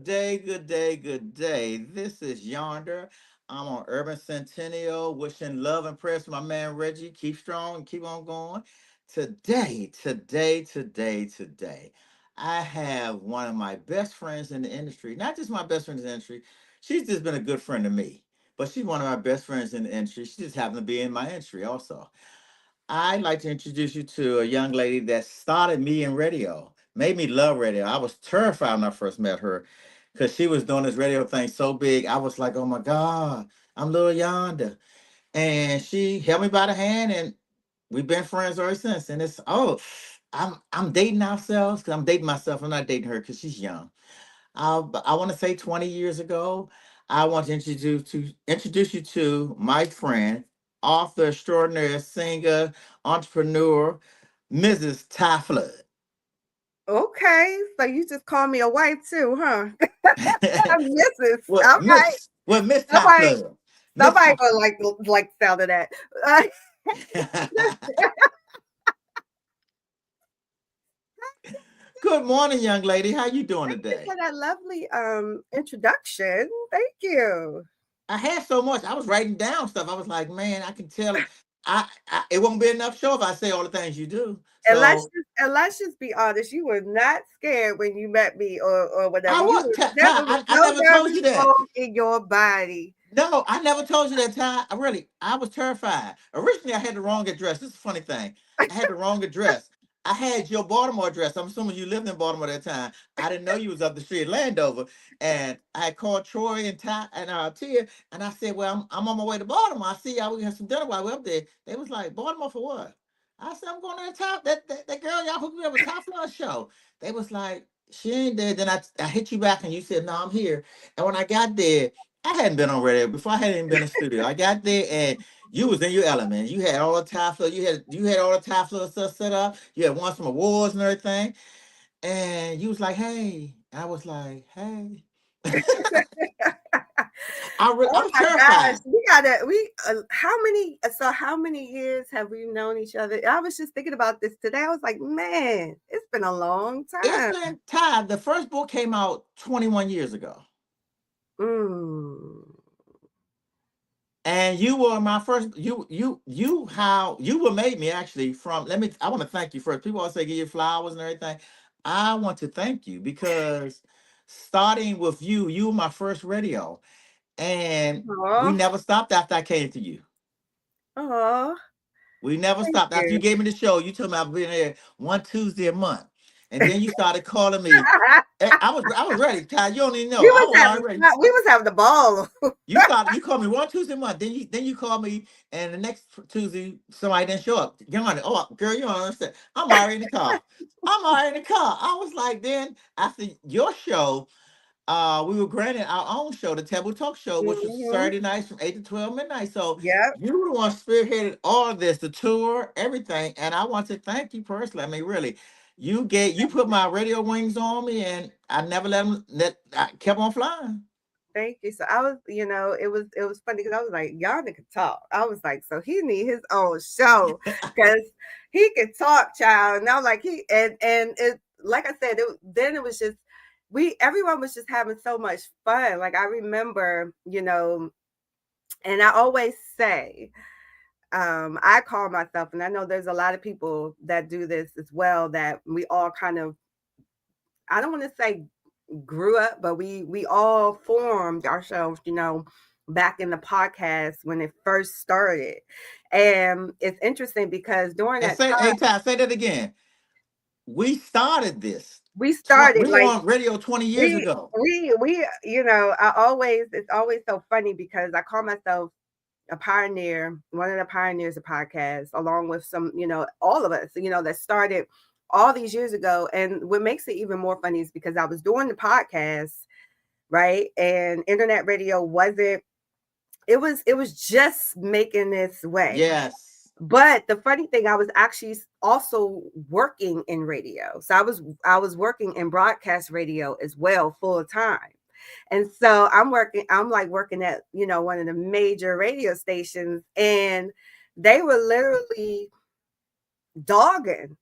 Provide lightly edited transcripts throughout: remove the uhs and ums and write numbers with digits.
day, good day, good day. This is Yonder. I'm on Urban Centennial, wishing love and prayers to my man Reggie. Keep strong and keep on going. Today, I have one of my best friends in the industry. Not just my best friend in the industry, she's just been a good friend to me. But she's one of my best friends in the industry. She just happened to be in my industry also. I'd like to introduce you to a young lady that started me in radio, made me love radio. I was terrified when I first met her because she was doing this radio thing so big. I was like, oh my God, I'm little Yonder. And she held me by the hand and we've been friends ever since. And I'm dating ourselves because I'm dating myself. I'm not dating her because she's young. I want to say 20 years ago, I want to introduce you to my friend, author extraordinaire, singer, entrepreneur, Mrs. Ty Flood. Okay, so you just call me a wife too, huh? Mrs. What All right. Miss what Miss Ty Somebody, Flood. Miss somebody Ty. gonna like the sound of that. Uh, Good morning, young lady. How you doing Thank you for today? that lovely introduction. Thank you. I had so much. I was writing down stuff. I was like, man, I can tell. It won't be enough show if I say all the things you do. So And let's just be honest. You were not scared when you met me or I whatever. was There Ty. was I no never told nervous you that. tone in your body. No, I never told you that time. I was terrified. Originally, I had the wrong address. This is a funny thing. I had the wrong address. I had your Baltimore address. I'm assuming you lived in Baltimore at that time. I didn't know you was up the street in Landover. And I had called Troy and Ty and Tia, and I said, "Well, I'm on my way to Baltimore. I see y'all. We have some dinner while we're up there." They was like, "Baltimore for what?" I said, "I'm going to the top. That girl y'all hooked me up with Top Floor show." They was like, "She ain't there." Then I hit you back, and you said, "No, I'm here." And when I got there. I hadn't been on radio before. I hadn't even been in the studio. I got there and you was in your element. You had all the time flow. You had all the time flow stuff set up. You had won some awards and everything. And you was like, "Hey," I was like, "Hey." I Oh was my gosh, terrified. we how many years have we known each other? I was just thinking about this today. I was like, man, it's been a long It's time. been time. The first book came out 21 years ago. Mm. And you were my first. How you were made me actually from. I want to thank you first. People always say give you flowers and everything. I want to thank you because starting with you were my first radio, and we Aw, never stopped after I came to you. aw, We never thank stopped after you you. gave me the show. You told me I've been there one Tuesday a month, and then you started calling me. I was ready, Ty. You don't even know. I was already ready. We was having the ball. You called me one Tuesday a month. Then you called me, and the next Tuesday somebody didn't show up. You're on it. Oh, girl, you don't understand. I'm already in the car. I'm already in the car. I was like, then after your show, we were granted our own show, the Taboo Talk Show, which was Hmm. Saturday nights from 8 to 12 midnight. So Yep. you were the one spearheaded all of this, the tour, everything, and I want to thank you personally. I mean, really, you put my radio wings on me, and I never let them. I kept on flying. Thank you. So I was, it was funny because I was like, y'all could talk. I was like, so he need his own show because he could talk, child. And I was like, and it like I said, then it was just everyone was just having so much fun. Like I remember, and I always say, I call myself, and I know there's a lot of people that do this as well, that we all kind of, I don't want to say grew up, but we all formed ourselves, back in the podcast when it first started. And it's interesting because during And that say, hey time Ty, say that again. We started this. we started We were like on radio 20 years we ago. I always it's always so funny because I call myself a pioneer, one of the pioneers of podcasts, along with some, all of us, that started all these years ago. And what makes it even more funny is because I was doing the podcast, right? And internet radio wasn't, it was just making its way. Yes. But the funny thing, I was actually also working in radio. So I was working in broadcast radio as well, full time. And so I'm like working at, one of the major radio stations, and they were literally dogging.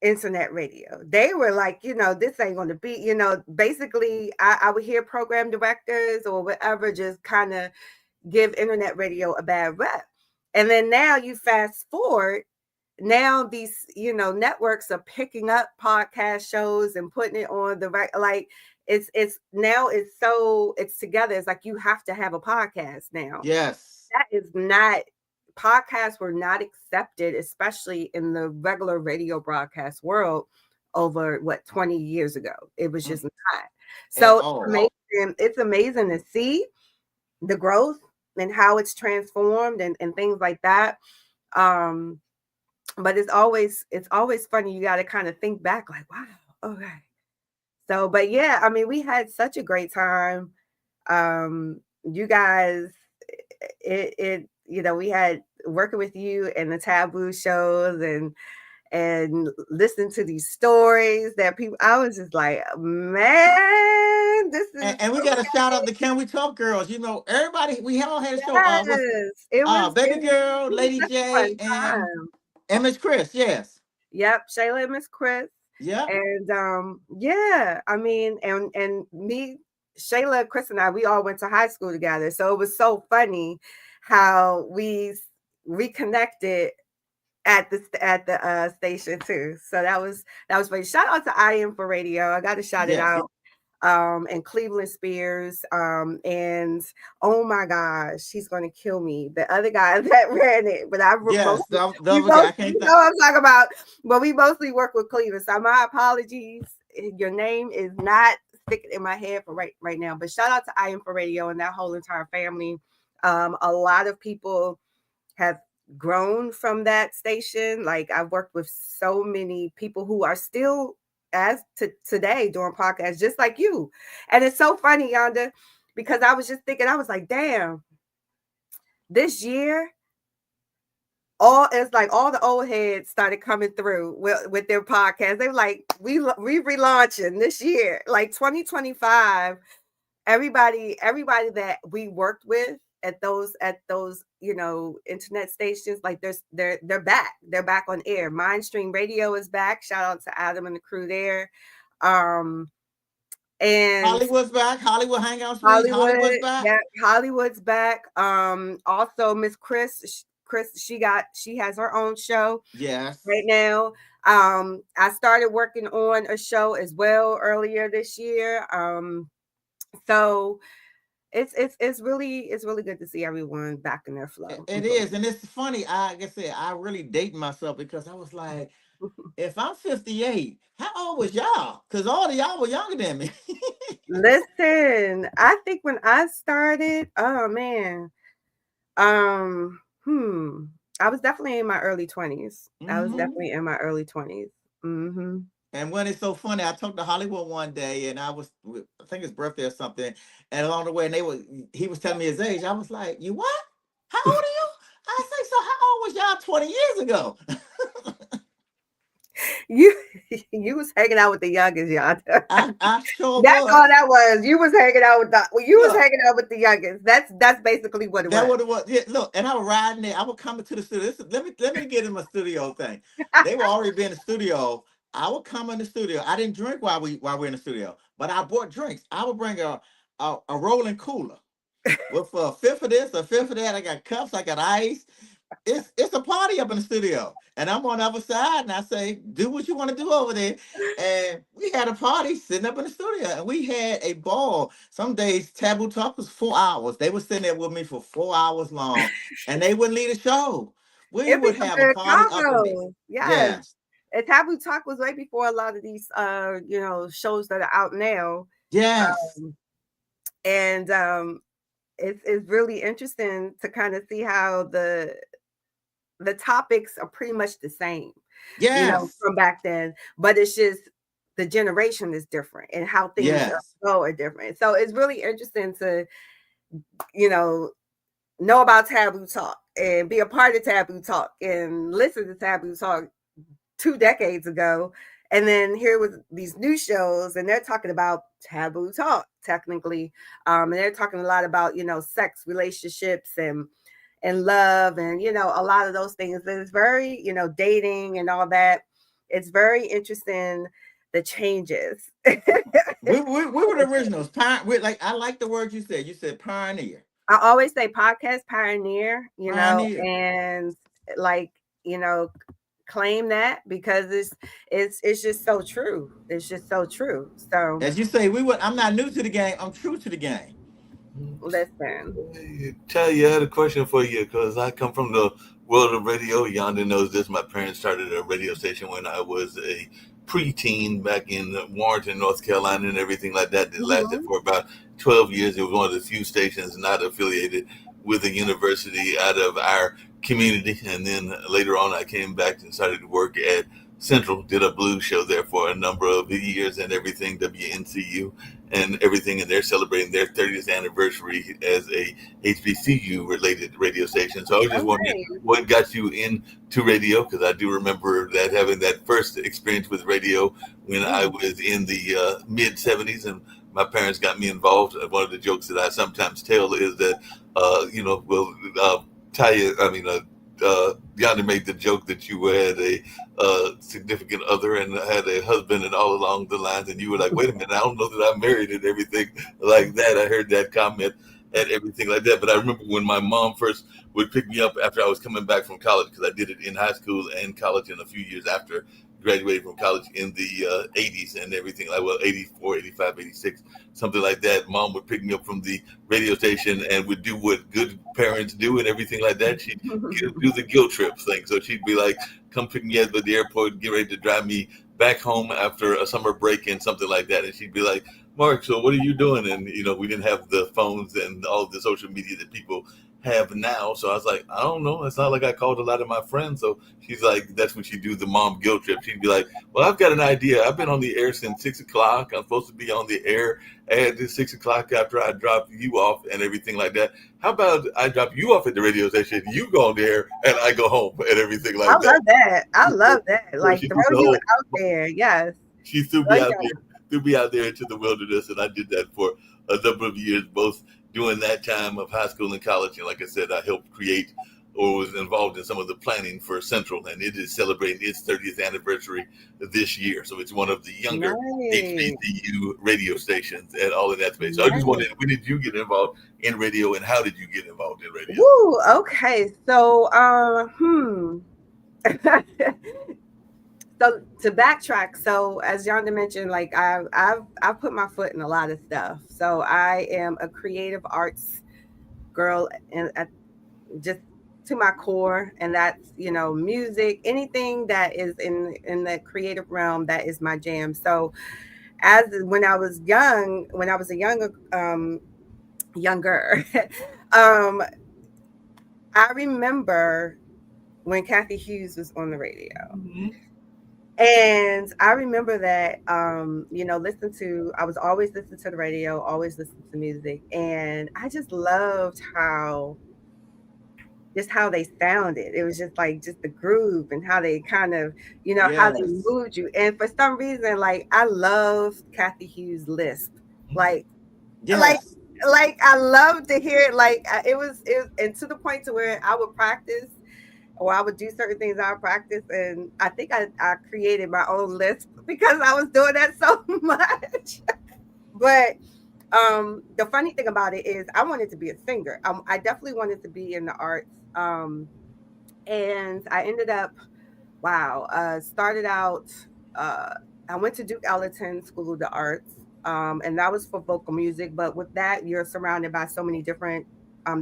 internet radio. They were like, this ain't going to be, basically, I would hear program directors or whatever just kind of give internet radio a bad rep. And then now you fast forward, now these, networks are picking up podcast shows and putting it on the right, like it's now it's together. It's like you have to have a podcast now. Yes. That is not, podcasts were not accepted, especially in the regular radio broadcast world over what 20 years ago. It was Mm, just not. at So all. it's amazing to see the growth and how it's transformed and things like that. Um, but it's always funny. You got to kind of think back, like, wow, okay. So, but yeah, I mean, we had such a great time. You guys, we had working with you and the taboo shows and listen to these stories that people. I was just like, man, this is And we got to shout out the Can We Talk girls. You know, everybody, we all had a show. With yes. It was Baby it was Girl, it was Lady such a fun J, time. and Miss Chris. Yes. Yep, Shayla and Miss Chris. Yep. And yeah, I mean, and me, Shayla, Chris, and I, we all went to high school together. So it was so funny how we reconnected at the station too. So that was funny. Shout out to I Am for Radio. I got to shout it Yes. out. And Cleveland Spears. And oh my gosh, he's gonna kill me. The other guy that ran it, but Yes. The we other guy, both, I can't think. what I'm talking about. But we mostly work with Cleveland. So my apologies. Your name is not sticking in my head for right now. But shout out to I Am for Radio and that whole entire family. A lot of people have grown from that station. Like I've worked with so many people who are still as to today doing podcasts just like you. And it's so funny, Yonda, because I was just thinking, I was like, damn, this year, all the old heads started coming through with their podcasts. They were like, we relaunching this year, like 2025. Everybody that we worked with at those internet stations, like they're back on air. Mindstream Radio is back. Shout out to Adam and the crew there. um and Hollywood's back. Hollywood Hangout Suites. Hollywood, Hollywood's back. yeah, Hollywood's back. Also Miss Chris, she has her own show Yes. right now. I started working on a show as well earlier this year. So it's really good to see everyone back in their flow. It is. And it's funny. Like I said, I really date myself because I was like, if I'm 58, how old was y'all? Because all of y'all were younger than me. Listen, I think when I started, oh man, I was definitely in my early 20s. I was Hmm. definitely in my early 20s. Mm-hmm. And when it's so funny, I talked to Hollywood one day, and I think his birthday or something, and along the way, he was telling me his age. I was like, "You what? How old are you?" I say, "So how old was y'all 20 years ago?" You you was hanging out with the youngest, y'all. I sure That's all was. that was. You was hanging out with you was Look, hanging out with the youngest. That's basically what it that was. what it was. Yeah, look, and I was riding there. I would come into the studio. Let me get in my studio thing. They were already be in the studio. I would come in the studio. I didn't drink while we're in the studio, but I bought drinks. I would bring a rolling cooler with a fifth of this, a fifth of that. I got cups. I got ice. It's a party up in the studio, and I'm on the other side, and I say, "Do what you want to do over there." And we had a party sitting up in the studio, and we had a ball. Some days Taboo Talk was 4 hours. They were sitting there with me for 4 hours long, and they wouldn't leave the show. We It'd be would some have a good party up in there. combos. Yes. Yes, And Taboo Talk was way before a lot of these shows that are out now. yes, And it's really interesting to kind of see how the topics are pretty much the same, yes, from back then, but it's just the generation is different and how things yes, go are different. So it's really interesting to, you know about Taboo Talk and be a part of Taboo Talk and listen to Taboo Talk 2 decades ago. And then here with these new shows, and they're talking about taboo talk technically, and they're talking a lot about sex, relationships, and love, and a lot of those things. And it's very dating and all that. it's very interesting, the changes. We were the originals. Like I like the word you said. You said pioneer. I always say podcast pioneer, Pioneer. and like, you know, claim that because it's just so true. It's just so true. So As you say, we would. I'm not new to the game. I'm true to the game. listen. Tell you, I had a question for you because I come from the world of radio. Yonder knows this. My parents started a radio station when I was a preteen back in Warrenton, North Carolina, and everything like that. It lasted Mhm. for about 12 years. It was one of the few stations not affiliated with a university out of our community. And then later on, I came back and started to work at Central, did a blues show there for a number of years and everything, WNCU and everything, and they're celebrating their 30th anniversary as a HBCU related radio station. So I was just wondering Okay. what got you into radio, because I do remember that having that first experience with radio when I Mm. was in the mid 70s, and my parents got me involved. One of the jokes that I sometimes tell is that, well, Taya, I mean, Yanni made the joke that you had a significant other and had a husband and all along the lines, and you were like, wait a minute, I don't know that I'm married and everything like that. I heard that comment and everything like that. But I remember when my mom first would pick me up after I was coming back from college, because I did it in high school and college, and a few years after graduated from college in the 80s and everything, like, well, 84, 85, 86, something like that. Mom would pick me up from the radio station and would do what good parents do and everything like that. She'd do the guilt trip thing. So she'd be like, come pick me up at the airport, get ready to drive me back home after a summer break and something like that. And she'd be like, Mark, so what are you doing? And, we didn't have the phones and all the social media that people have now. So I was like, I don't know. It's not like I called a lot of my friends. So she's like, that's when she do the mom guilt trip. She'd be like, well, I've got an idea. I've been on the air since 6 o'clock. I'm supposed to be on the air at 6 o'clock after I drop you off and everything like that. How about I drop you off at the radio station, you go on there, and I go home and everything I like that. love that. I love that. So Like she throw did the you whole, out there. Yes. she threw Oh me out there, into the wilderness, and I did that for a number of years, both during that time of high school and college. And like I said, I helped create or was involved in some of the planning for Central, and it is celebrating its 30th anniversary this year. So it's one of the yeah. younger Nice. HBCU radio stations and all in that space. So I just Nice. wondered, when did you get involved in radio, and how did you get involved in radio? Woo. Okay. So so to backtrack, so as Yonda mentioned, like I've put my foot in a lot of stuff. So I am a creative arts girl, and just to my core, and that's music, anything that is in the creative realm, that is my jam. So as when I was young, when I was a younger, um, I remember when Kathy Hughes was on the radio. Mhm. And I remember that, I was always listening to the radio, always listening to music. And I just loved just how they sounded. It was just like just the groove and how they kind of, how they Yes. moved you. And for some reason, like I love Kathy Hughes' lisp. Like, like, Yes. like I love to hear it. Like and to the point to where I would practice, or I would do certain things I would practice, and I think I created my own list because I was doing that so much. But the funny thing about it is I wanted to be a singer. I definitely wanted to be in the arts. And I ended up, wow, started out, uh, I went to Duke Ellington School of the Arts, and that was for vocal music. But with that, you're surrounded by so many different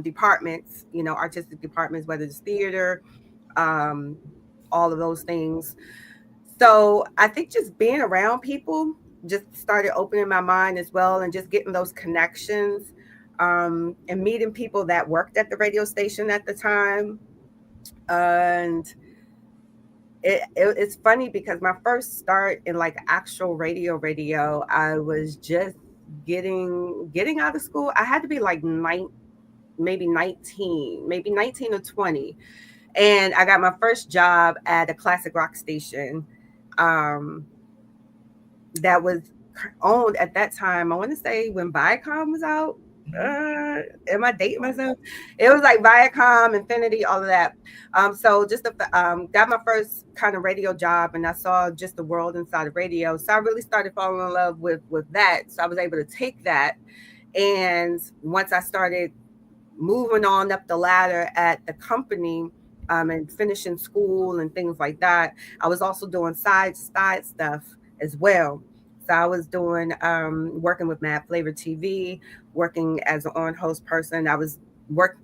departments, artistic departments, whether it's theater, um, all of those things. So I think just being around people just started opening my mind as well, and just getting those connections, and meeting people that worked at the radio station at the time. And it's funny because my first start in like actual radio, I was just getting out of school. I had to be like maybe 19, maybe 19 or 20. And I got my first job at a classic rock station, um, that was owned at that time. I want to say when Viacom was out. Am I dating myself? It was like Viacom, Infinity, all of that. So just got my first kind of radio job, and I saw just the world inside of radio. So I really started falling in love with that. So I was able to take that, and once I started moving on up the ladder at the company, and finishing school and things like that, I was also doing side stuff as well. So I was doing working with Mad Flavor TV, working as an on host person. Work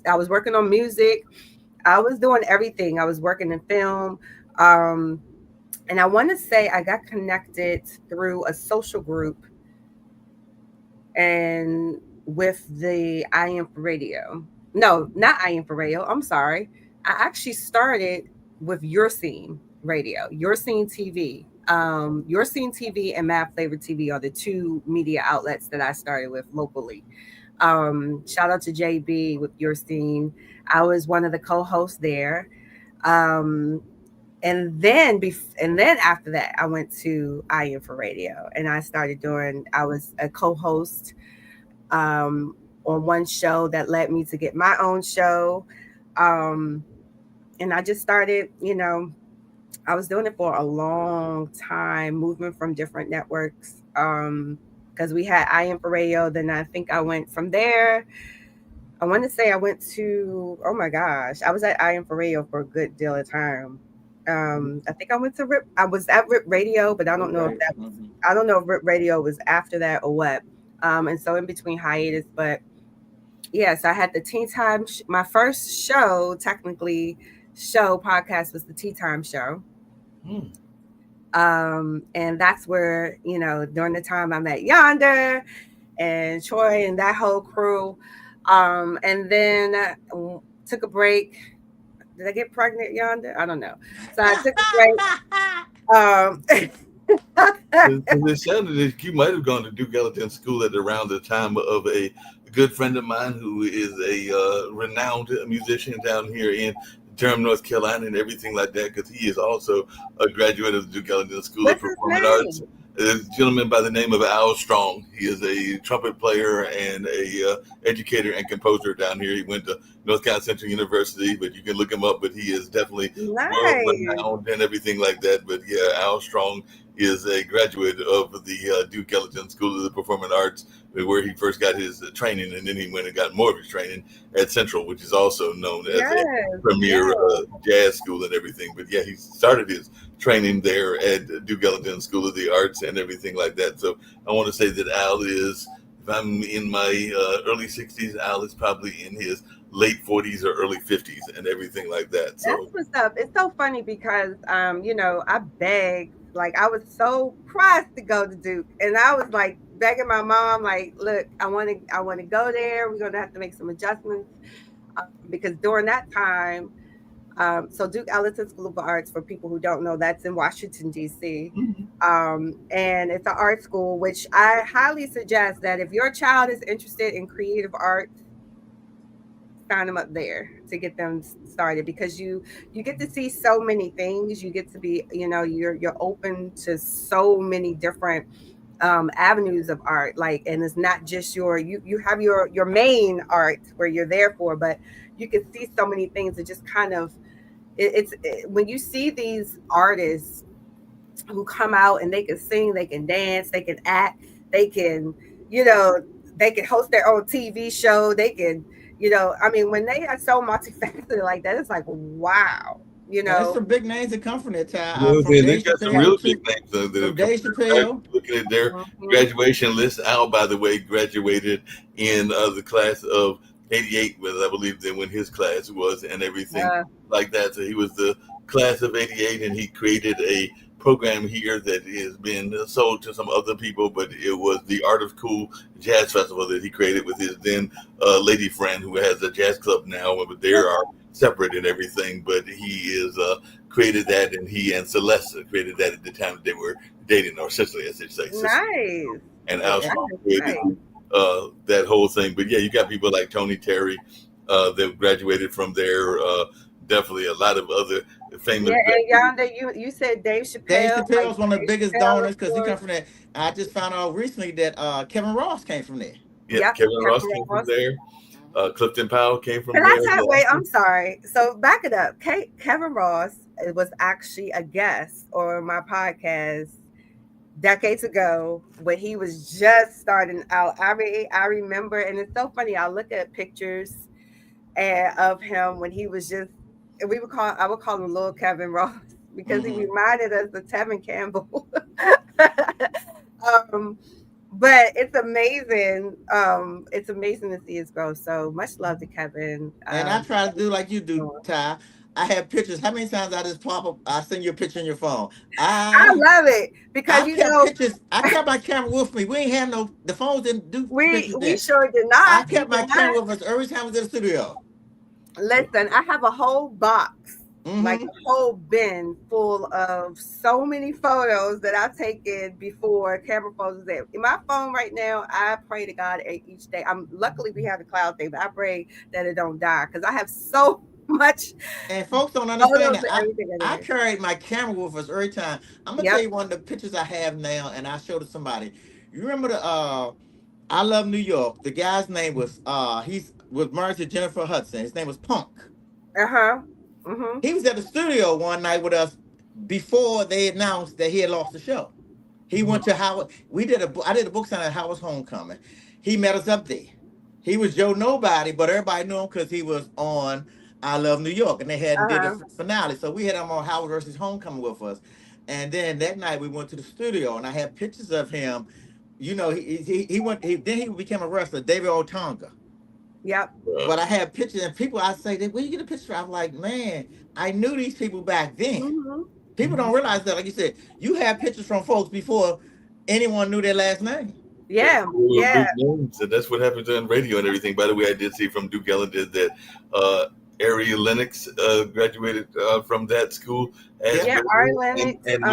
I was working on music. I was doing everything. I was working in film. Um, and I want to say I got connected through a social group and with the I Am for Radio. No, not I Am for Radio. I'm sorry. I actually started with Your Scene Radio, Your Scene TV. Your Scene TV and Mad Flavor TV are the two media outlets that I started with locally. Shout out to JB with Your Scene. I was one of the co-hosts there. Um, and then after that, I went to I Am for Radio, and I started doing. I was a co-host um, on one show that led me to get my own show. Um, and I just started, I was doing it for a long time, moving from different networks. Because we had I Am for Radio, then I think I went from there. I want to say I went to, oh my gosh, I was at I Am for Radio for a good deal of time. I think I went to Rip. I was at Rip Radio, but Okay. I don't know if Rip Radio was after that or what. And so in between hiatus, but yes, I had the Tea Time. My first show, technically, show podcast was the Tea Time show. Hmm. And that's where during the time I met Yonder and Troy and that whole crew. And then took a break. Did I get pregnant Yonder? I don't know. So I took a break. Um, It sounded that you might have gone to Duke Ellington School at around the time of a good friend of mine who is a renowned musician down here in Durham, North Carolina, and everything like that, because he is also a graduate of the Duke Ellington School of What's his Performing Arts. name? A gentleman by the name of Al Strong. He is a trumpet player and a educator and composer down here. He went to North Carolina Central University, but you can look him up. But he is definitely world Nice. renowned and everything like that. But yeah, Al Strong is a graduate of the Duke Ellington School of the Performing Arts, where he first got his training, and then he went and got more of his training at Central, which is also known as a Yes. premier Yes. jazz school and everything. But yeah, he started his training there at Duke Ellington School of the Arts and everything like that. So I want to say that Al is, if I'm in my early 60s, Al is probably in his late 40s or early 50s and everything like that. That's So what's up. It's so funny because I begged, like I was so pressed to go to Duke. And I was like begging my mom, like, look, I wanna go there. We're gonna have to make some adjustments. Because during that time, so Duke Ellington School of Arts, for people who don't know, that's in Washington, D.C. mhm. And it's an art school, which I highly suggest that if your child is interested in creative arts, sign them up there to get them started, because you get to see so many things. You get to be, you're open to so many different avenues of art, like, and it's not just you have your main art where you're there for, but you can see so many things that just kind of when you see these artists who come out and they can sing, they can dance, they can act, they can, you know, they can host their own TV show. They can, I mean, when they are so multifaceted like that, it's like, wow, you Now, there's know. some big names that come from that time, You know what I'm from saying? They Dave got some Chappelle real big to names that from have come Dave through. Chappelle. Looking at their Mhm. graduation list, Al, by the way, graduated in the class of '88, I believe then when his class was, and everything Uh, like that. So he was the class of '88, and he created a program here that has been sold to some other people, but it was the Art of Cool Jazz Festival that he created with his then lady friend who has a jazz club now, but they are separate and everything. But he is created that, and he and Celeste created that at the time that they were dating, or sisterly, as they say, sister. nice. And Al Yeah, Strong That is created nice. that whole thing. But yeah, you got people like Tony Terry that graduated from there. Definitely a lot of other famous Yeah, and graduates. Yonder, you said Dave Dave Chappelle, like Chappelle's one of the Dave biggest Chappelle, of donors because he course. come from that. I just found out recently that Kevin Ross came from there. Yeah, Yep, Kevin Ross Kevin came from Ross. there. Clifton Powell came from Can I there. tell? Wait, I'm sorry. So back it up. Kevin Ross was actually a guest on my podcast decades ago when he was just starting out. I remember, and it's so funny. I look at pictures of him when he was just. I would call him Little Kevin Ross because he Mm-hmm. reminded us of Tevin Campbell. um, but it's amazing. It's amazing to see his growth. So much love to Kevin. And I try to do like you do, Ty. I have pictures. How many times I just pop up? I send you a picture in your phone. I I love it because I kept pictures. I kept my camera with me. We ain't have no. The phones didn't do pictures we then. sure did I not. We kept my did not. camera with us every time we did the studio. Listen, I have a whole box, like Mm-hmm. a whole bin full of so many photos that I've taken before camera photos. That in my phone right now, I pray to God each day. I'm luckily we have the cloud thing, but I pray that it don't die because I have so much And folks don't understand photos that and everything in I there. carried my camera with us every time. I'm gonna tell Yep. you one of the pictures I have now, and I showed it to somebody. You remember the I Love New York. The guy's name was he's was married to Jennifer Hudson. His name was Punk. Uh huh. Mhm. He was at the studio one night with us before they announced that he had lost the show. He went to Howard. I did a book signing at Howard's homecoming. He met us up there. He was Joe Nobody, but everybody knew him because he was on I Love New York, and they hadn't Uh did the huh. finale, so we had him on Howard versus Homecoming with us. And then that night we went to the studio, and I had pictures of him. You know, he went. Then he became a wrestler, David Otunga. Yep. But I had pictures, and people I say, where you get a picture? I'm like, man, I knew these people back then. Mhm. People don't realize that, like you said, you have pictures from folks before anyone knew their last name. Yeah, Yeah. well, Yeah. big names, and that's what happens on radio and everything. By the way, I did see from Duke Ellen did that Ari Lennox graduated from that school as Yeah, Yeah. well, Ari Lennox. and Ari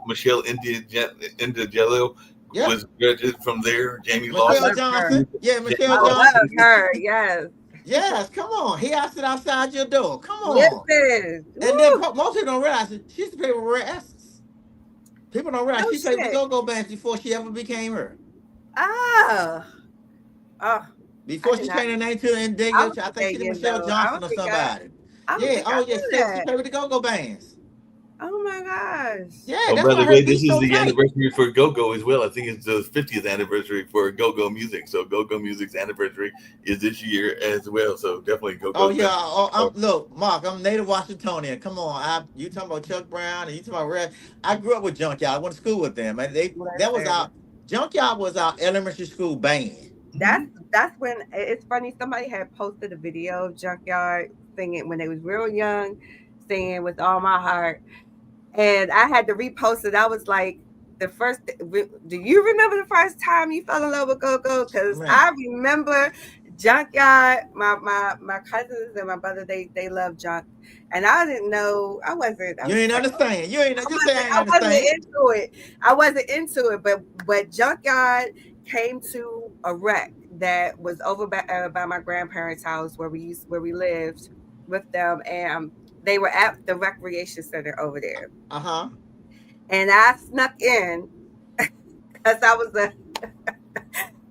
Michelle Lennox. India Jello Yep. was graduated from there. Jamie I Lawson, Michelle love her. Johnson. Yeah, Michelle I Jamie Johnson. love Lawson, her. Yes. Yes, come on. He I sit outside your door. Come on. Listen. And then Woo. most people don't realize it. She used to play with Rare Essence. People don't realize No she played with the shit. Go-Go Bands before she ever became her. Ah. Oh, I Before did she not. changed her name to I Indigo, was I a think she did Canadian Michelle though. Johnson or somebody. I don't Yeah. think I Oh yeah. knew She that. played with the Go-Go Bands. Oh my gosh. Yeah, Oh, that's by why the her way, this beat is so the tight. anniversary for Go Go as well. I think it's the 50th anniversary for Go Go Music. So Go Go Music's anniversary is this year as well. So definitely Go Oh Go's yeah. been. Oh, Uh, look, Mark. I'm native Washingtonian. Come on. You talking about Chuck Brown and you talking about Red? I grew up with Junkyard. I went to school with them, and that was Listen. our Junkyard was our elementary school band. That's that's when it's funny. Somebody had posted a video of Junkyard singing when they was real young, singing with all my heart, and I had to repost it. I was like, the first. Do you remember the first time you fell in love with Go Go? Because Man, I remember Junkyard. My cousins and my brother they love Junk, and I didn't know. I wasn't. I you was ain't just like, understand. You ain't just say I ain't I wasn't understand. into it. I wasn't into it, but Junkyard came to a wreck that was over by my grandparents' house where we lived with them, and they were at the recreation center over there, Uh huh. and I snuck in because I was a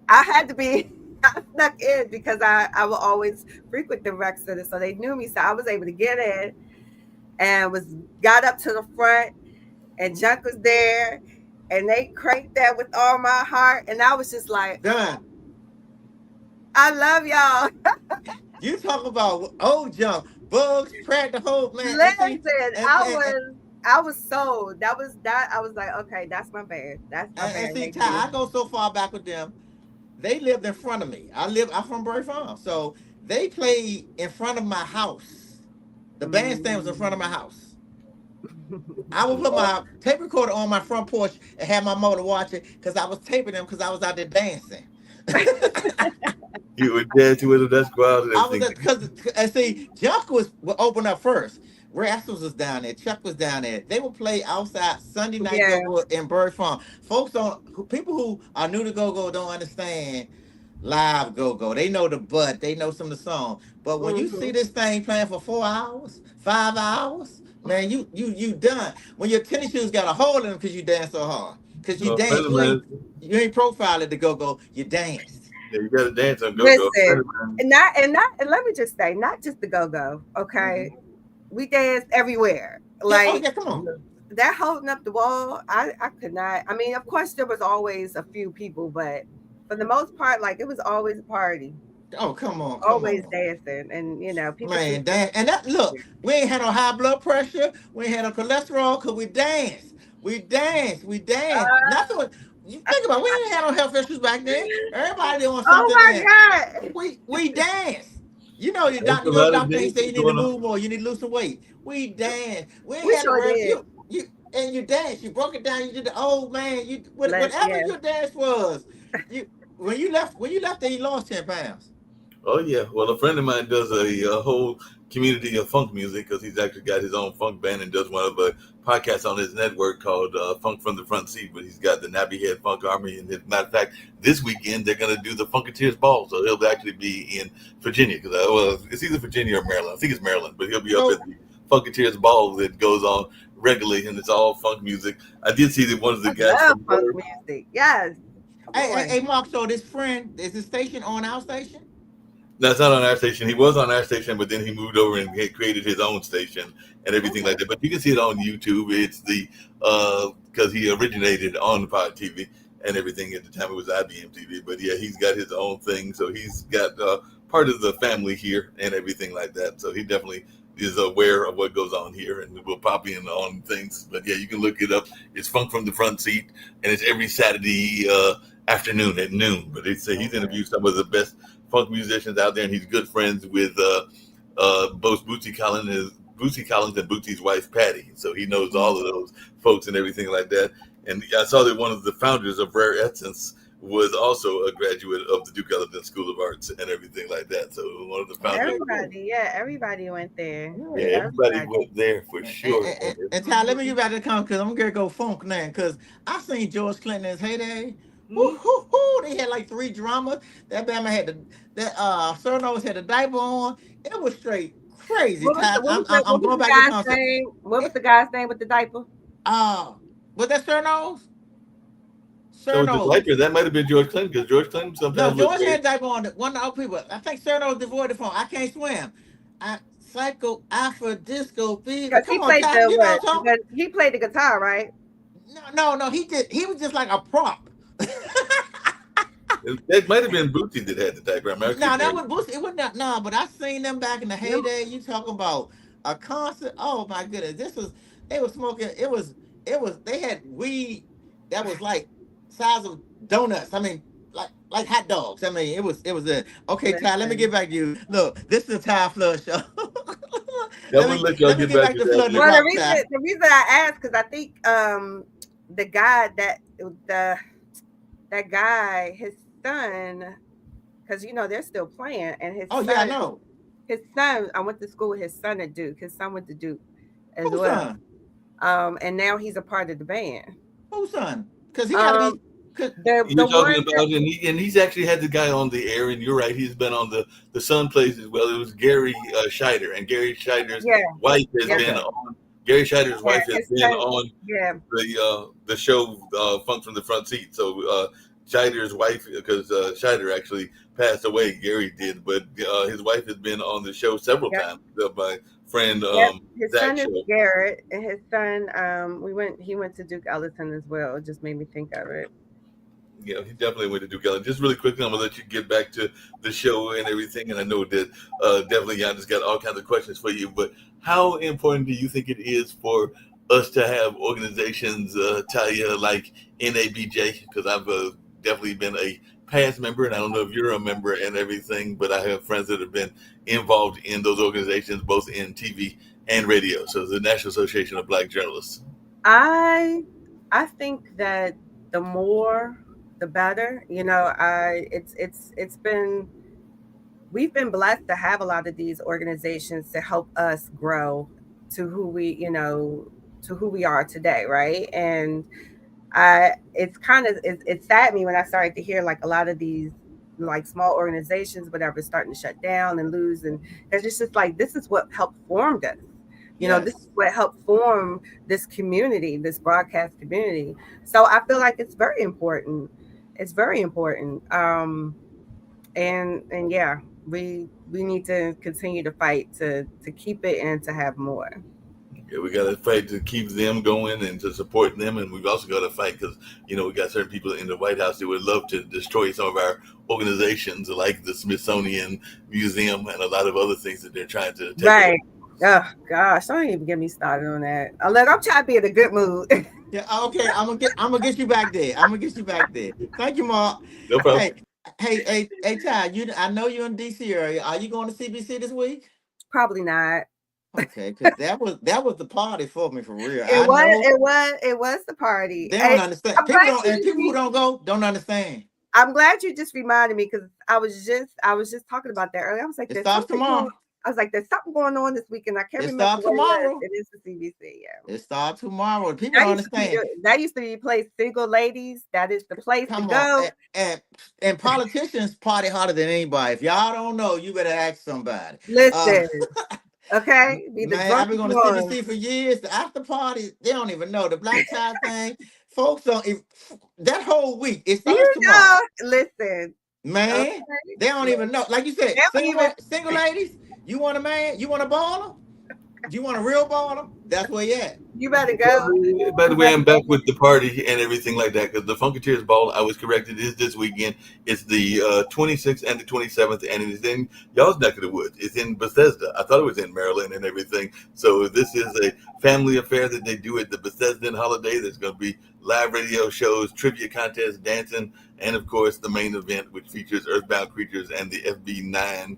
I had to be. I snuck in because I will always frequent the rec center, so they knew me. So I was able to get in and was got up to the front and Junk was there, and they cranked that with all my heart, and I was just like, Done. I love y'all. You talk about old junk, bugs, Pratt, the whole man, and see, Listen, I was sold. That was that. I was like, okay, that's my band. That's my and band see, right there. Ty, I go so far back with them. They lived in front of me. I'm from Bury Farm, so they played in front of my house. The bandstand was in front of my Mm. house. I would put my tape recorder on my front porch and have my mother watch it because I was taping them because I was out there dancing. you were dancing with them. That's wild and I was everything. at because and see, Junk would open up first. Rascals was down there. Chuck was down there. They would play outside Sunday night Yeah. go-go in Bird Farm. Folks don't people who are new to go-go don't understand live go-go. They know the butt. They know some of the songs. But when you see Hmm. this thing playing for 4 hours, 5 hours, man, you done. When your tennis shoes got a hole in them because you dance so hard. Because you A friend dance. of mine, You ain't profiled at the go-go. You danced. Yeah, you got to dance on go-go. Listen, and let me just say, not just the go-go, okay? Mhm. We danced everywhere. Yeah. Oh Like yeah. Come on. that holding up the wall, I could not. I mean, of course there was always a few people, but for the most part, like it was always a party, Oh come on. Come always on. dancing, and people Man, treat us. dance. And that look, we ain't had no high blood pressure. We ain't had no cholesterol because we danced. We danced. We danced. Nothing was, you think about it, we ain't had no health issues back then. Everybody doing Oh something my and God, we danced. You know your There's doctor, a your lot of doctor ain't say dancing you need to going on. move more, you need to lose some weight. We danced. We ain't we had to sure worry. did. You and you danced. You broke it down. You did the old man. You whatever Yeah, your dance was. You when you left there, you lost 10 pounds. Oh yeah, well, a friend of mine does a whole community of funk music because he's actually got his own funk band and does one of the podcasts on his network called Funk from the Front Seat. But he's got the Nappy Head Funk Army, and as a matter of fact, this weekend they're going to do the Funketeers Ball, so he'll actually be in Virginia because well, it's either Virginia or Maryland. I think it's Maryland, but he'll be up at So the Funketeers Ball that goes on regularly, and it's all funk music. I did see that one of the I guys love from funk there. music. Yes, come on. hey Mark, so this friend, is the station on our station? No, it's not on our station. He was on our station, but then he moved over and he created his own station and everything like Okay. that. But you can see it on YouTube. It's the because he originated on Pod TV and everything at the time it was IBM TV. But yeah, he's got his own thing, so he's got part of the family here and everything like that. So he definitely is aware of what goes on here and will pop in on things. But yeah, you can look it up. It's Funk from the Front Seat, and it's every Saturday afternoon at noon. But it's he's Okay. interviewed some of the best funk musicians out there, and he's good friends with both Bootsy Collins and Bootsy's wife Patty. So he knows all Mm. of those folks and everything like that. And I saw that one of the founders of Rare Essence was also a graduate of the Duke Ellington School of Arts and everything like that. So one of the founders. Okay, cool. Everybody, yeah, everybody went there. Yeah, Yeah. everybody Everybody. went there for sure. And Ty, let me Mhm. get back to the comment because I'm gonna go funk now. Because I seen George Clinton in his heyday. Woo, Mhm. hoo, hoo. They had like three drummers. That Bama had that Sir Nose had a diaper on. It was straight crazy. Ty, I'm What was going the back to the guy's concept. name? What was It, the guy's name with the diaper? was that Sir Nose? So Sir with the Nose. diaper, that might have been George Clinton because George Clinton No, sometimes looked George weird. had a diaper on. One of the old people. I think Sir Nose devoid from. I can't swim. I psycho alpha disco fever. Because he Come on, played Ty. the You know what? what I'm talking. Because he played the guitar, right? No. He did. He was just like a prop. That might have been Bootsy that had the diaper. I No, can't that remember. was Boosie. It wasn't that. No, but I seen them back in the Them- heyday. You talking about a concert? Oh my goodness! This was they were smoking. It was. They had weed that was like size of donuts. I mean, like hot dogs. I mean, it was a okay. Ty, let me get Listen. back to you. Look, this is a Ty Flood show. Yeah, I'm gonna let y'all let me get get back back to to that flooding the Well, later. crop, Ty. the reason I asked because I think the guy that guy his son because they're still playing and Oh yeah, I know. his son I went to school with his son at Duke. His son went to Duke as Who's well. son? And now he's a part of the band. Who's son? Because he got to Um, be. Cause, the You're talking one that about, and he's actually had the guy on the air, and you're right. He's been on the Sun Place as well. It was Gary Scheider, and Gary Scheider's yeah, wife has yeah, been okay. on. Gary Scheider's yeah, wife has his been son, on yeah, the show Funk from the Front Seat. So Scheider's wife, because Scheider actually passed away, Gary did, but his wife has been on the show several yeah, times. My friend yeah. His Zach son is show. Garrett, and his son he went to Duke Ellington as well. It just made me think of it. He definitely went to Duke Ellington. Just really quickly, I'm gonna let you get back to the show and everything. And I know that definitely Jan got all kinds of questions for you. But how important do you think it is for us to have organizations, Talia, like NABJ? Because I've definitely been a past member, and I don't know if you're a member and everything, but I have friends that have been involved in those organizations, both in TV and radio. So the National Association of Black Journalists. I I think that the more the better. It's been we've been blessed to have a lot of these organizations to help us grow to who we are today, right? And I it's kind of it saddened me when I started to hear like a lot of these like small organizations, whatever, starting to shut down and lose, and it's just like this is what helped formed us. This is Yes. what helped form this community, this broadcast community. So I feel like it's very important. It's very important. And yeah, we need to continue to fight to keep it and to have more. Yeah, we got to fight to keep them going and to support them, and we've also got to fight because we got certain people in the White House that would love to destroy some of our organizations, like the Smithsonian Museum and a lot of other things that they're trying to take away. Right. Oh gosh, don't even get me started on that. I'm trying to be in a good mood. Yeah, okay. I'm gonna get you back there. I'm gonna get you back there. Thank you, Mark. No problem. Hey, hey, Ty. I know you're in DC area. Are you going to CBC this week? Probably not. Okay, because that was the party for me for real. It I was know it was the party. they don't understand. I'm glad you People who don't go don't understand. I'm glad you just reminded me because I was just talking about that earlier. I was like, It there's starts something going. tomorrow. I was like, there's something going on this weekend. I can't It remember starts what it was. tomorrow. It is the CBC. Yeah. It starts tomorrow. People don't understand. That used to be the place. Single ladies. That is the place to Come on, go. and politicians party harder than anybody. If y'all don't know, you better ask somebody. Uh, Listen, okay, be the Man, I've been drunkest going to one. CBC for years. The after party, they don't even know the black tie thing. Folks don't. That whole week, it Do starts you tomorrow. know? Listen, Man, okay. they don't even know. Like you said, They don't even. single ladies. You want a man? You want a baller? You want a real baller? That's where you at. You better Well, go. by the You way, better I'm go. back with the party and everything like that because the Funketeers Ball, I was corrected, is this weekend. It's the 26th and the 27th, and it is in y'all's neck of the woods. It's in Bethesda. I thought it was in Maryland and everything. So this is a family affair that they do at the Bethesdan holiday. There's going to be live radio shows, trivia contests, dancing, and of course the main event, which features Earthbound Creatures and the FB9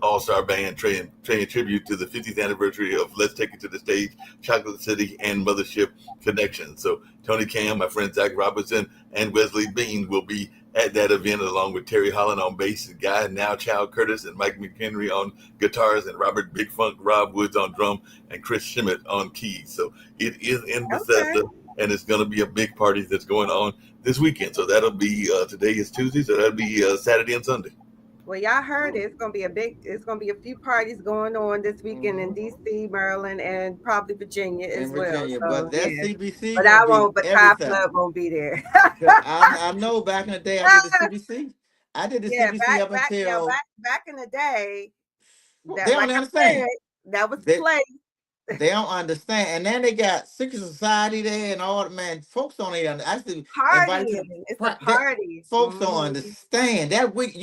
All Star Band paying tribute to the 50th anniversary of Let's Take It to the Stage, Chocolate City, and Mothership Connection. So Tony Cam, my friend Zach Robinson, and Wesley Bean will be at that event along with Terry Holland on bass, Guy Now Child Curtis, and Mike McHenry on guitars, and Robert Big Funk, Rob Woods on drum, and Chris Schmidt on keys. So it is in Okay. Bethesda, and it's going to be a big party that's going on this weekend. So that'll be today is Tuesday, so that'll be Saturday and Sunday. Well, y'all heard it. It's gonna be a few parties going on this weekend in Hmm. DC, Maryland, and probably Virginia as In well. Virginia, but So that yeah. CBC But gonna I be won't. But Thai everything. Flood won't be there. 'Cause I know back in the day I did the CBC. I did the Yeah, CBC up yeah, until back in the day, they that don't like I understand. said, that was the They place. they don't understand. And then they got secret society there and all that. Man, folks don't even. I used to invite to the Partying. It's a that party. folks don't understand that week.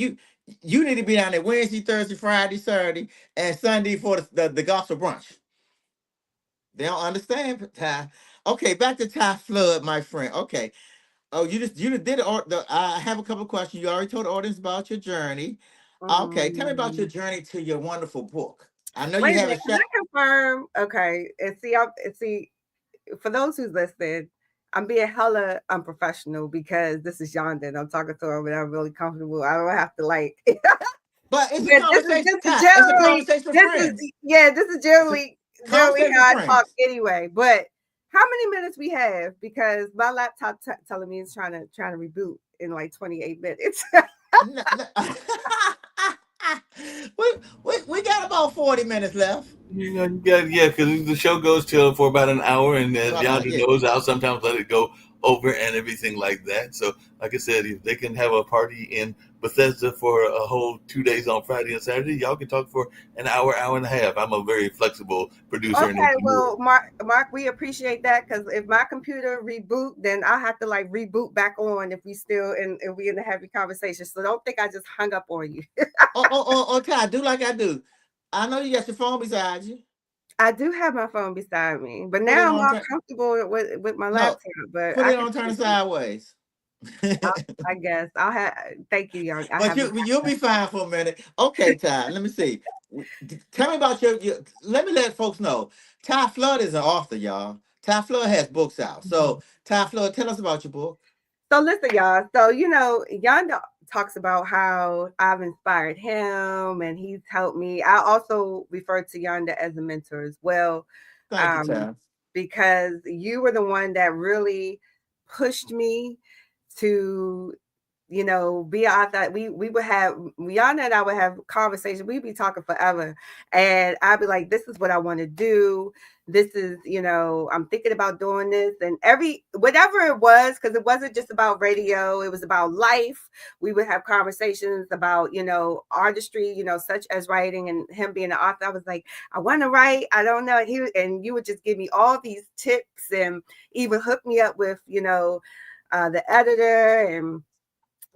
You need to be down there Wednesday, Thursday, Friday, Saturday, and Sunday for the gospel brunch. They don't understand Ty. Okay, back to Ty Flood, my friend. Okay. Oh, you just did it. I have a couple of questions. You already told the audience about your journey. Okay, tell me about your Mm. journey to your wonderful book. I know Wait you a have a minute. Can shot. I confirm? Okay. And see, for those who's listening, I'm being hella unprofessional because this is Yonda and I'm talking to him and I'm really comfortable. I don't have to like. But it's a But conversation, this is Ty. It's a generally conversation with this is friends. yeah, this is It's a generally conversation how with I talk friends. anyway. But how many minutes we have? Because my laptop telling me it's trying to reboot in like 28 minutes. N- n- we got about 40 minutes left. Yeah, because the show goes till for about an hour, and as Yonder Yeah. knows, I'll sometimes let it go over and everything like that. So, like I said, if they can have a party in Bethesda for a whole 2 days on Friday and Saturday, y'all can talk for an hour, hour and a half. I'm a very flexible producer and Okay, engineer. well, Mark, we appreciate that because if my computer reboot, then I have to like reboot back on if we still if we in a heavy conversation. So don't think I just hung up on you. Ty, do like I do. I know you got your phone beside you. I do have my phone beside me, but Put it now I'm on more turn. comfortable with my No, laptop. But put I it can on turn still do. sideways. I guess I'll have. Thank you, young. I But have my. you'll be fine for a minute. Okay, Ty. Let me see. Tell me about your. Let me let folks know. Ty Flood is an author, y'all. Ty Flood has books out. So Ty Flood, tell us about your book. So listen, y'all. So Yonda talks about how I've inspired him and he's helped me. I also refer to Yonda as a mentor as well, Thank you, um, Ty. because you were the one that really pushed me to be out that we would have Rihanna and I would have conversations. We'd be talking forever, and I'd be like, "This is what I want to do. This is, I'm thinking about doing this." And whatever it was, because it wasn't just about radio, it was about life. We would have conversations about, artistry, such as writing, and him being an author. I was like, I want to write. I don't know. And you would just give me all these tips and even hook me up with, the editor, and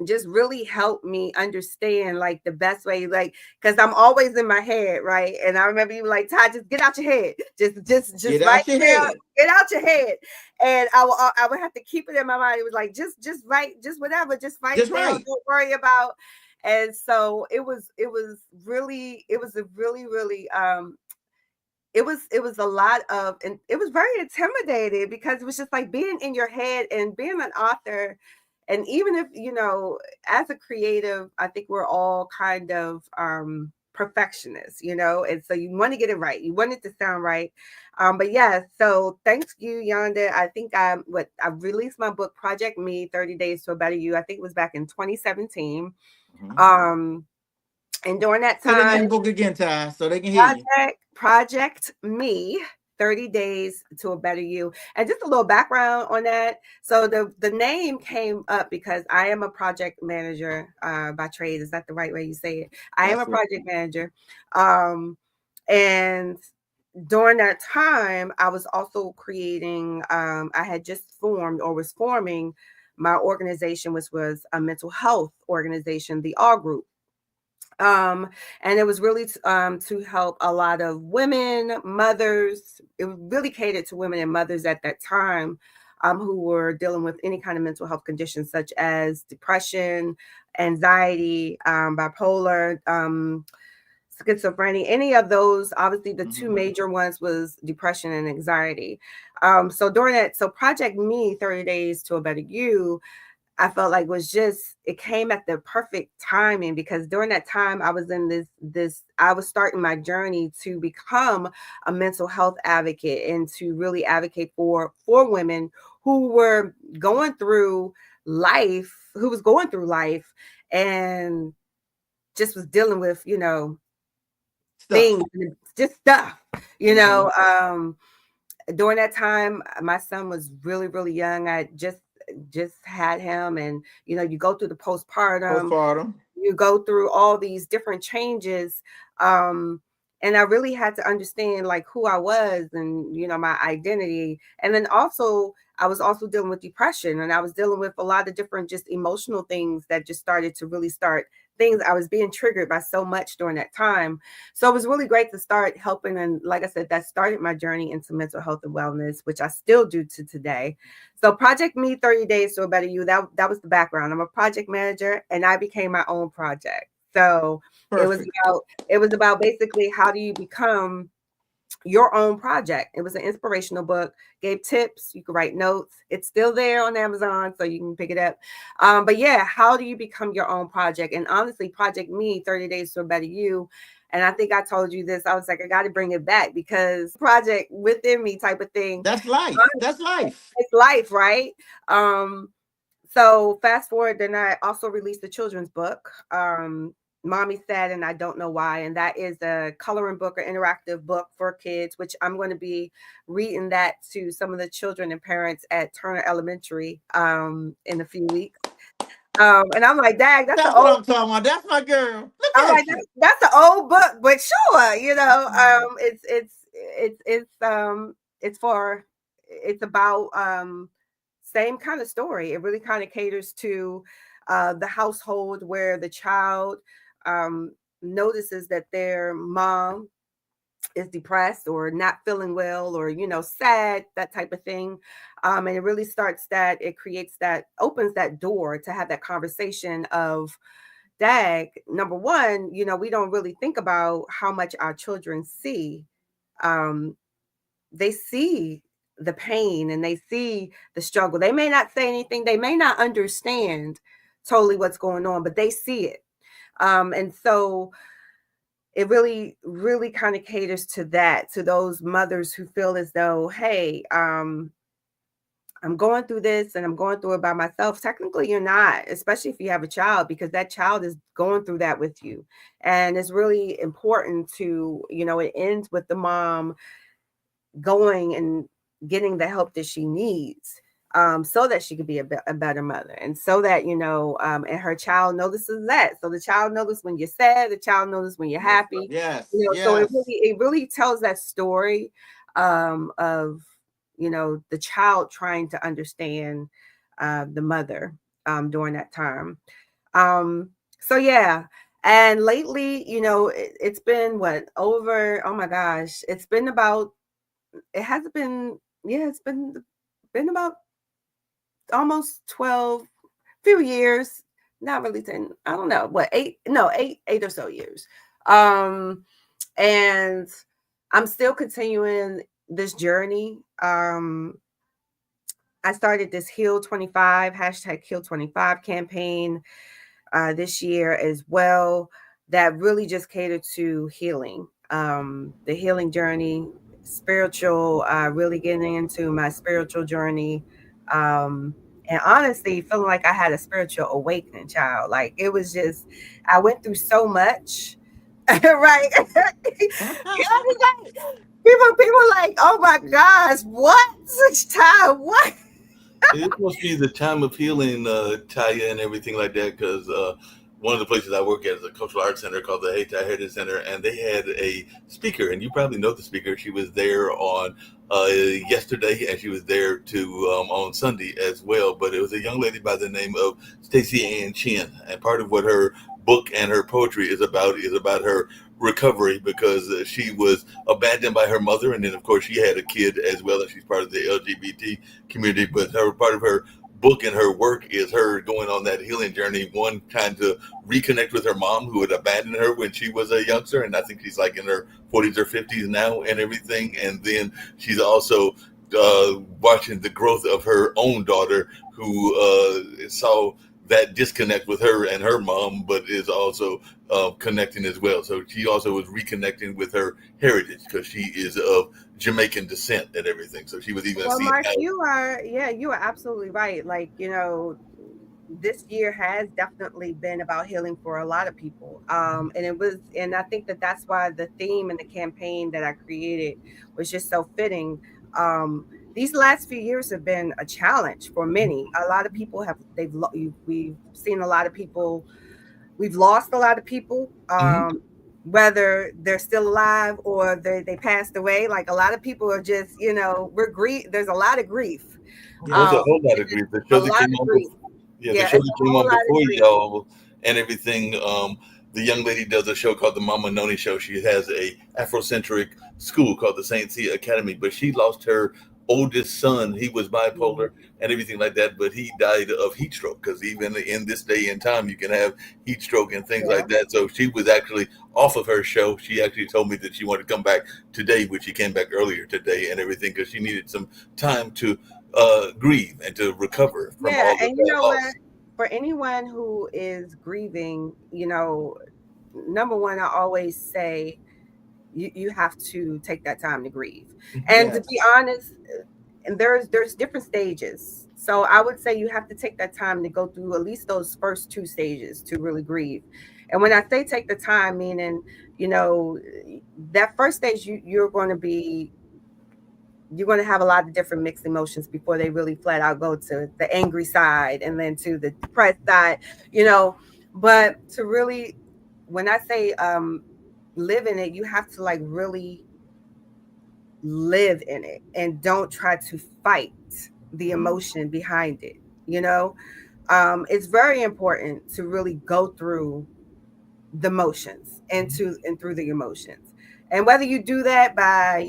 just really helped me understand like the best way, like, because I'm always in my head, right? And I remember you were like, Ty, just get out your head, just Get write out your it down, head. get out your head. And I would have to keep it in my mind. It was like, just write, just whatever, just write Just it down, right. don't worry about. And so it was a really it was a lot of, and it was very intimidating because it was just like being in your head and being an author. And even if, as a creative, I think we're all kind of perfectionists, and so you want to get it right, you want it to sound right. But yeah, so thanks you, Yonda. I think I released my book Project Me, 30 Days to a Better You. I think it was back in 2017. Mhm. um and during that Say the name time, of the book again, Ty, so they can hear you. Project Me, 30 Days to a Better You. And just a little background on that. So the name came up because I am a project manager by trade. Is that the right way you say it? I am a That's it. project manager. Um, and during that time, I was also creating, I had just formed or was forming my organization, which was a mental health organization, the R Group. um and it was really to help a lot of women, mothers. It was really catered to women and mothers at that time, who were dealing with any kind of mental health conditions such as depression, anxiety, bipolar, schizophrenia, any of those. Obviously the two Hmm. major ones was depression and anxiety. So during that, so Project Me, 30 Days to a Better You, I felt like was just, it came at the perfect timing, because during that time I was in this I was starting my journey to become a mental health advocate and to really advocate for women who were going through who was going through life, and just was dealing with, things, Stuff. just stuff, you Hmm. know. During that time, my son was really young. I just had him, and you go through the postpartum, Postpartum. you go through all these different changes. um and I really had to understand like who I was, and my identity. And then also I was also dealing with depression, and I was dealing with a lot of different just emotional things that just started to really start things. I was being triggered by so much during that time. So it was really great to start helping, and like I said, that started my journey into mental health and wellness, which I still do to today. So Project Me, 30 Days to a Better You, that was the background. I'm a project manager, and I became my own project. So it was Perfect. about basically how do you become your own project. It was an inspirational book, gave tips, you could write notes. It's still there on Amazon, so you can pick it up. But yeah, how do you become your own project? And honestly, Project Me, 30 Days to a Better You. And I think I told you this. I was like, I got to bring it back because project within me type of thing. That's life. That's life. It's life, right? Um, so fast forward, then I also released a children's book, Mommy Said and I Don't Know Why. And that is a coloring book or interactive book for kids, which I'm going to be reading that to some of the children and parents at Turner Elementary in a few weeks. And I'm like, Dad, that's the That's what old I'm talking about. That's my girl. Look I'm like, at you. that's an old book, but sure, it's for it's about same kind of story. It really kind of caters to the household where the child um notices that their mom is depressed or not feeling well, or sad, that type of thing. And it really starts that, it creates that, opens that door to have that conversation of, Dag, number one, we don't really think about how much our children see. Um, they see the pain and they see the struggle. They may not say anything, they may not understand totally what's going on, but they see it. And so it really kind of caters to that, to those mothers who feel as though, hey, I'm going through this and I'm going through it by myself. Technically, you're not, especially if you have a child, because that child is going through that with you. And it's really important to, it ends with the mom going and getting the help that she needs, so that she could be a better mother, and so that and her child notices that. So the child notices when you're sad, the child notices when you're Yes, happy. yes, So it yes. really tells that story, of the child trying to understand the mother during that time. Um, so yeah. And lately, it's been what, over, oh my gosh, it's been about, it hasn't been, yeah, it's been about almost 12, few years, not really 10, I don't know, what, eight, no, eight or so years. Um, and I'm still continuing this journey. I started this Heal 25, hashtag Heal 25 campaign this year as well, that really just catered to healing, the healing journey, spiritual, really getting into my spiritual journey. Um, and honestly, feeling like I had a spiritual awakening, child. Like it was just, I went through so much, right? Like, people like, oh my gosh, what? Such time, what? It must be the time of healing, Taya, and everything like that. Because one of the places I work at is a cultural arts center called the Hayti Heritage Center, and they had a speaker, and you probably know the speaker. She was there on yesterday, and she was there to on Sunday as well. But it was a young lady by the name of Stacey Ann Chin, and part of what her book and her poetry is about her recovery because she was abandoned by her mother, and then of course she had a kid as well, and she's part of the LGBT community. But her part of her book and her work is her going on that healing journey. One, trying to reconnect with her mom who had abandoned her when she was a youngster, and I think she's like in her 40s or 50s now, and everything. And then she's also watching the growth of her own daughter, who saw that disconnect with her and her mom, but is also connecting as well. So she also was reconnecting with her heritage because she is of Jamaican descent and everything. So she was even Well, seeing Mark, how. you are absolutely right. Like, this year has definitely been about healing for a lot of people. And I think that that's why the theme and the campaign that I created was just so fitting. Um, these last few years have been a challenge for many. A lot of people have, we've seen a lot of people, we've lost a lot of people. Mhm. Whether they're still alive or they passed away, like a lot of people are just, we're grief. There's a lot of grief. There's a Um, Yes. whole lot of grief. The a show that lot came of on grief. before, yeah, the Yeah, show it's that a came whole on lot of before grief. y'all and everything. The young lady does a show called the Mama Noni Show. She has a Afrocentric school called the Saint Cia Academy, but she lost her oldest son. He was bipolar Mhm. and everything like that, but he died of heat stroke because even in this day and time, you can have heat stroke and things Yeah. like that. So she was actually off of her show. She actually told me that she wanted to come back today, which she came back earlier today and everything because she needed some time to grieve and to recover from Yeah, all of and you that know what? loss. For anyone who is grieving, number one, I always say you have to take that time to grieve. And to be Yes. honest, and there's different stages. So I would say you have to take that time to go through at least those first two stages to really grieve. And when I say take the time, meaning, you know, that first stage you're going to have a lot of different mixed emotions before they really flat out go to the angry side and then to the depressed side, you know. But to really, when I say live in it, you have to like really live in it and don't try to fight the emotion behind it, you know. It's very important to really go through the motions and through the emotions. And whether you do that by,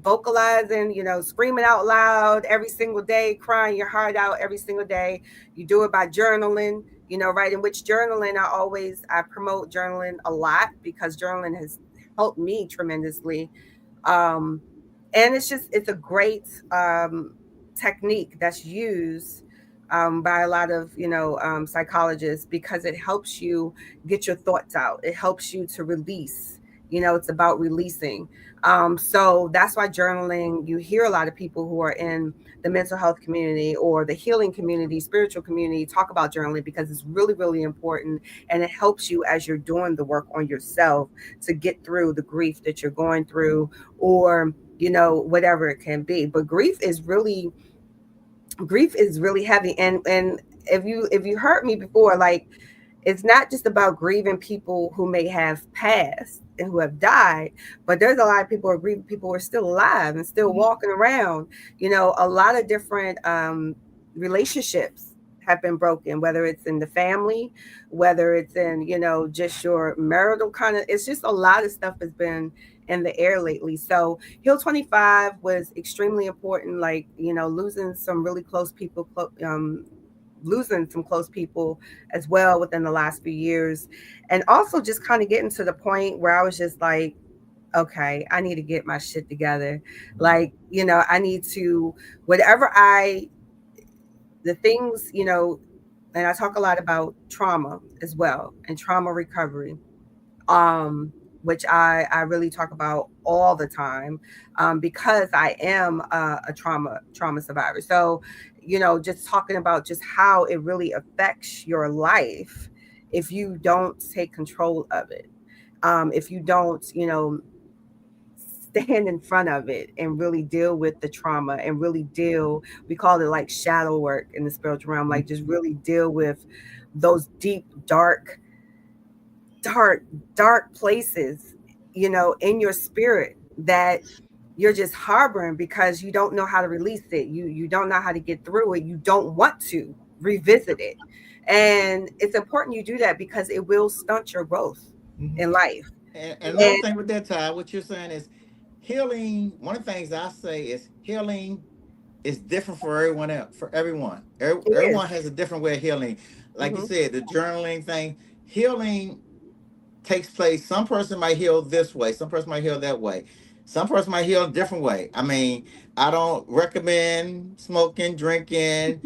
vocalizing, screaming out loud every single day, crying your heart out every single day, you do it by journaling, right? In which journaling, I promote journaling a lot because journaling has helped me tremendously. um, and it's a great technique that's used by a lot of psychologists because it helps you get your thoughts out. It helps you to release. It's about releasing. So that's why journaling, you hear a lot of people who are in the mental health community or the healing community, spiritual community, talk about journaling because it's really, really important. And it helps you as you're doing the work on yourself to get through the grief that you're going through, or, whatever it can be. But grief is really heavy. And if you heard me before, like, it's not just about grieving people who may have passed and who have died, but there's a lot of people who are grieving people who are still alive and still walking around. A lot of different relationships have been broken, whether it's in the family, whether it's in, just your marital kind of, it's just a lot of stuff has been in the air lately. So Hill 25 was extremely important, like, losing some really close people, losing some close people as well within the last few years. And also just kind of getting to the point where I was just like, okay, I need to get my shit together. Like, I need to, whatever the things, and I talk a lot about trauma as well and trauma recovery, um, which I really talk about all the time, because I am a trauma survivor. So, just talking about just how it really affects your life if you don't take control of it, if you don't, stand in front of it and really deal with the trauma and really deal, we call it like shadow work in the spiritual realm, like just really deal with those deep, dark, dark places, in your spirit that you're just harboring because you don't know how to release it. You don't know how to get through it. You don't want to revisit it. And it's important you do that because it will stunt your growth in life. And another And thing with that, Ty, what you're saying is healing. One of the things I say is healing is different for everyone else, for everyone. it is. Everyone has a different way of healing. Like you Hmm. said, the journaling thing, healing takes place. Some person might heal this way, some person might heal that way. Some person might heal a different way. I mean, I don't recommend smoking, drinking,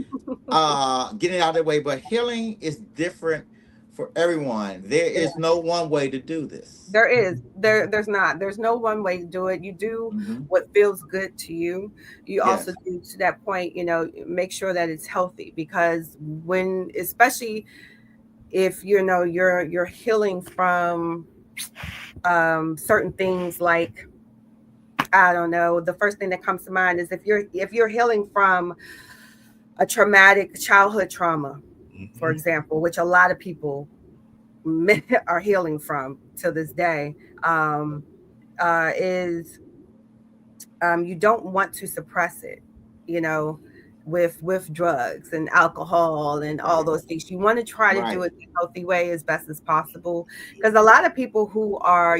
getting out of the way, but healing is different for everyone. There is no one way to do this. There's no one way to do it. You do Hmm. what feels good to you. You also Yes. do, to that point, make sure that it's healthy, because when, especially if you're healing from certain things, like, I don't know, the first thing that comes to mind is if you're healing from a traumatic childhood trauma, for Mhm. example, which a lot of people are healing from to this day, um, is, you don't want to suppress it, you know, with drugs and alcohol and all Right. those things. You want to try to do Right. it the healthy way as best as possible, because a lot of people who are,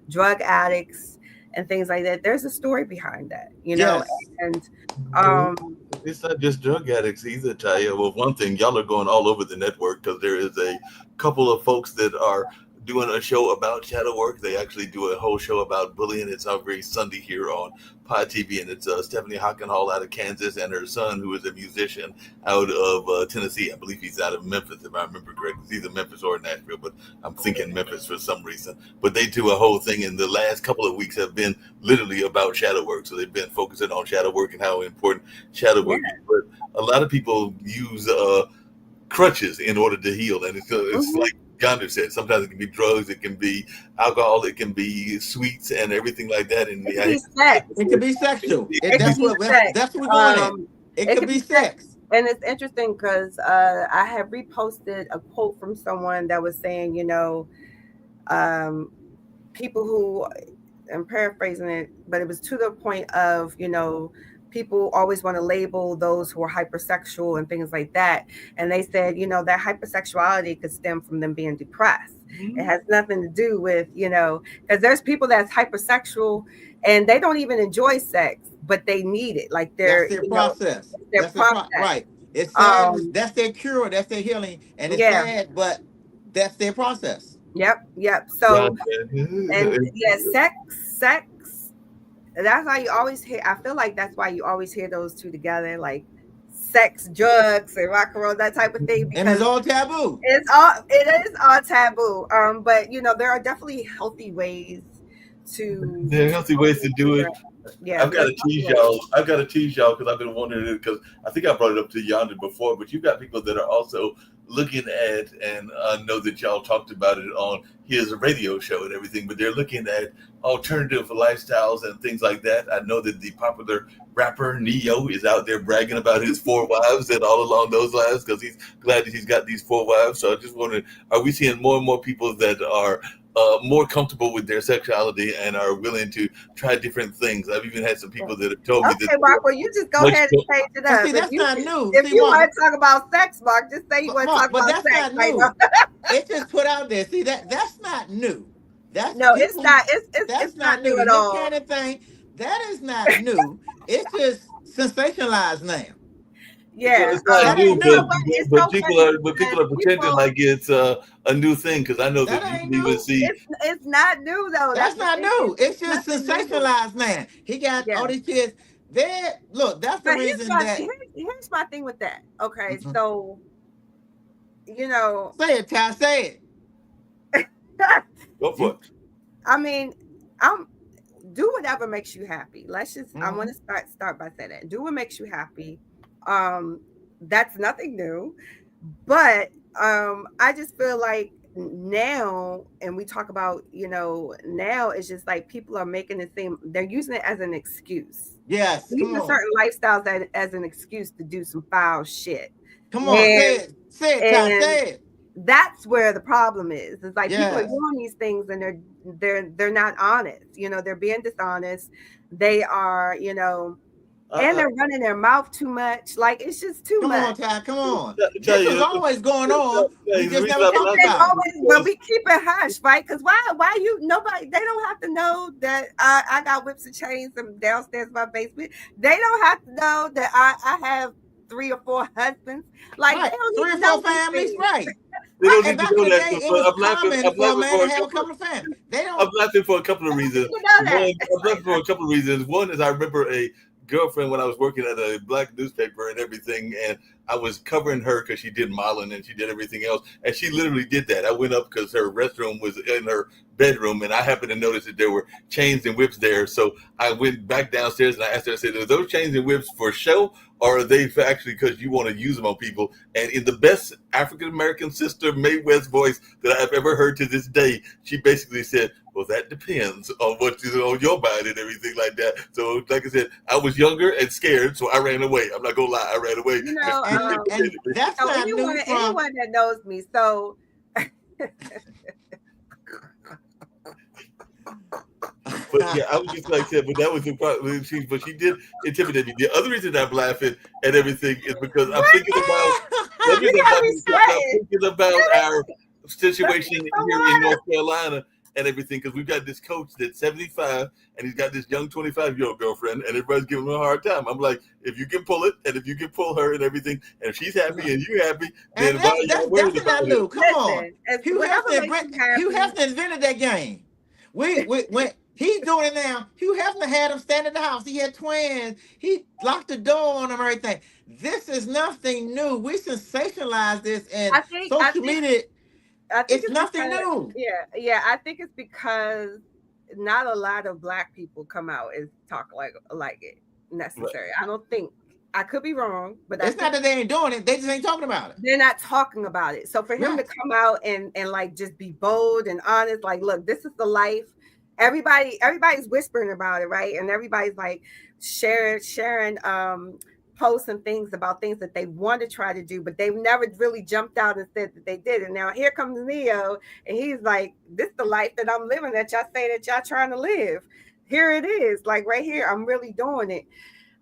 drug addicts and things like that, there's a story behind that, Yes. and Well, um, it's not just drug addicts either, Taya. Well, one thing, y'all are going all over the network because there is a couple of folks that are doing a show about shadow work. They actually do a whole show about bullying. It's every Sunday here on Pod TV, and it's Stephanie Hockenhall out of Kansas and her son, who is a musician out of Tennessee. I believe he's out of Memphis, if I remember correctly. It's either Memphis or Nashville, but I'm thinking Memphis for some reason. But they do a whole thing, and the last couple of weeks have been literally about shadow work. So they've been focusing on shadow work and how important shadow yeah. work is. But a lot of people use crutches in order to heal, and it's Hmm. like Gandhi said. Sometimes it can be drugs, it can be alcohol, it can be sweets, and everything like that. And It I could hate be to say sex. this, It could but be sexual. it It, It can be could that's be what sex. that's what we're going at. It It could could be be sex. sex. And it's interesting because I have reposted a quote from someone that was saying, um, people who, I'm paraphrasing it, but it was to the point of, people always want to label those who are hypersexual and things like that. And they said, that hypersexuality could stem from them being depressed. It Mhm. has nothing to do with, because there's people that's hypersexual and they don't even enjoy sex, but they need it. Like That's they're, their process. it's their That's their process. right. It's sad. Um, That's their cure. That's their healing, and it's yeah, sad, but that's their process. yep, yep. Yeah, So, and yeah, sex, that's how you always hear. I feel like that's why you always hear those two together, like sex, drugs, and rock and roll, that type of thing, And it's because all taboo. it is all taboo. But there are definitely healthy ways There are to healthy ways to totally do figure it. out. Yeah, I've got there's to healthy tease ways. y'all. I've got to tease y'all because I've been wondering it because I think I brought it up to Yonder before, but you've got people that are also looking at, and I know that y'all talked about it on his radio show and everything, but they're looking at alternative lifestyles and things like that. I know that the popular rapper Neo is out there bragging about his four wives and all along those lines because he's glad that he's got these four wives. So I just wondered, are we seeing more and more people that are more comfortable with their sexuality and are willing to try different things? I've even had some people that have told me that Okay, Mark. Well, you just go much ahead and change it But up. see, that's not new. If See, you Mark, want to talk about sex, Mark, just say you want to talk but about that's sex. not Like, new. It's just put out there. See that's not new. That's no, it's people. not. It's That's not not new. new The at Nick all. Cannon thing. That is not new. It's just sensationalized now. Yeah. it's not That And new, ain't you know new. what? It's but so funny because people are pretending people. like it's a new thing because I know That that you ain't can even new. see. It's not new though. That's That's the not thing. new. It's It's just nothing new. sensationalized now. He got Yeah. all these kids. There. Look, that's the But here's reason my that. here's my thing with that. Okay, Mhm. so you know, Say it, Ty. Say it. Go for You. it. I mean, I'm do whatever makes you happy. Let's just I want Mhm. to start by saying that. Do what makes you happy. Um that's nothing new. But I just feel like now, and we talk about, now it's just like people are making it seem they're using it as an excuse. Yes. Come Using on. certain lifestyles as an excuse to do some foul shit. Come on. Say And it. Say it, Ty. and Say it. that's where the problem is. It's like people are Yes. doing these things and they're not honest. They're being dishonest. They are, and I they're running their mouth too much. Like it's just too Come much. on, Ty. Come on. tell This was you, always going on. We the just reason never I'm talked It's laughing about it. always, but is we keep it hush, right? Because why you nobody they don't have to know that I got whips and chains and downstairs in my basement. They don't have to know that I have 3 or 4 husbands. Like they Right. don't need Three or to four know these families. things. Right. they don't And need to back in know the that. day, it But was common I'm for a laughing man for to a have a couple. couple of families. They I'm don't. laughing for a couple of They don't reasons. need to know One, that. I'm laughing for a couple of reasons. One is I remember a girlfriend when I was working at a black newspaper and everything, and I was covering her because she did modeling and she did everything else, and she literally did that. I went up because her restroom was in her bedroom, and I happened to notice that there were chains and whips there. So I went back downstairs and I asked her, I said, "Are those chains and whips for show, or are they for actually because you want to use them on people?" And in the best African American sister Mae West voice that I've ever heard to this day, she basically said, "Well, that depends on what you on your mind and everything like that." So, like I said, I was younger and scared, so I ran away. I'm not gonna lie, I ran away. You know, And that's so not new from. anyone that knows me, so But yeah, I was just like I said, but that was the part. But she did intimidate me. The other reason I'm laughing at everything is because I'm what thinking about. The you reason I'm gotta be laughing is because I'm sweating. thinking about Let our me situation get some here in water. North Carolina and everything. Because we've got this coach that's 75 and he's got this young 25-year-old girlfriend, and everybody's giving him a hard time. I'm like, if you can pull it, and if you can pull her and everything, and if she's happy and you happy, And then why are that's y'all worried definitely not about it? new. Come on. Listen, it's whatever makes you Hugh happy. Hefner invented that game. We when he's doing it now, Hugh Hefner had them stand in the house. He had twins. He locked the door on them, everything. This is nothing new. We sensationalize this and I think I social think media. I think It's it's nothing because new. yeah, I think it's because not a lot of black people come out and talk like it Right. necessary. I don't think I could be wrong, but I It's not think that they ain't doing it. They just ain't talking about it. they're not talking about it. So for him to Right. come out and like just be bold and honest, like, look, this is the life. Everybody's whispering about it, right? And everybody's like sharing posts and things about things that they want to try to do, but they've never really jumped out and said that they did. And now here comes Neo, and he's like, this is the life that I'm living that y'all say that y'all trying to live. Here it is, like right here, I'm really doing it.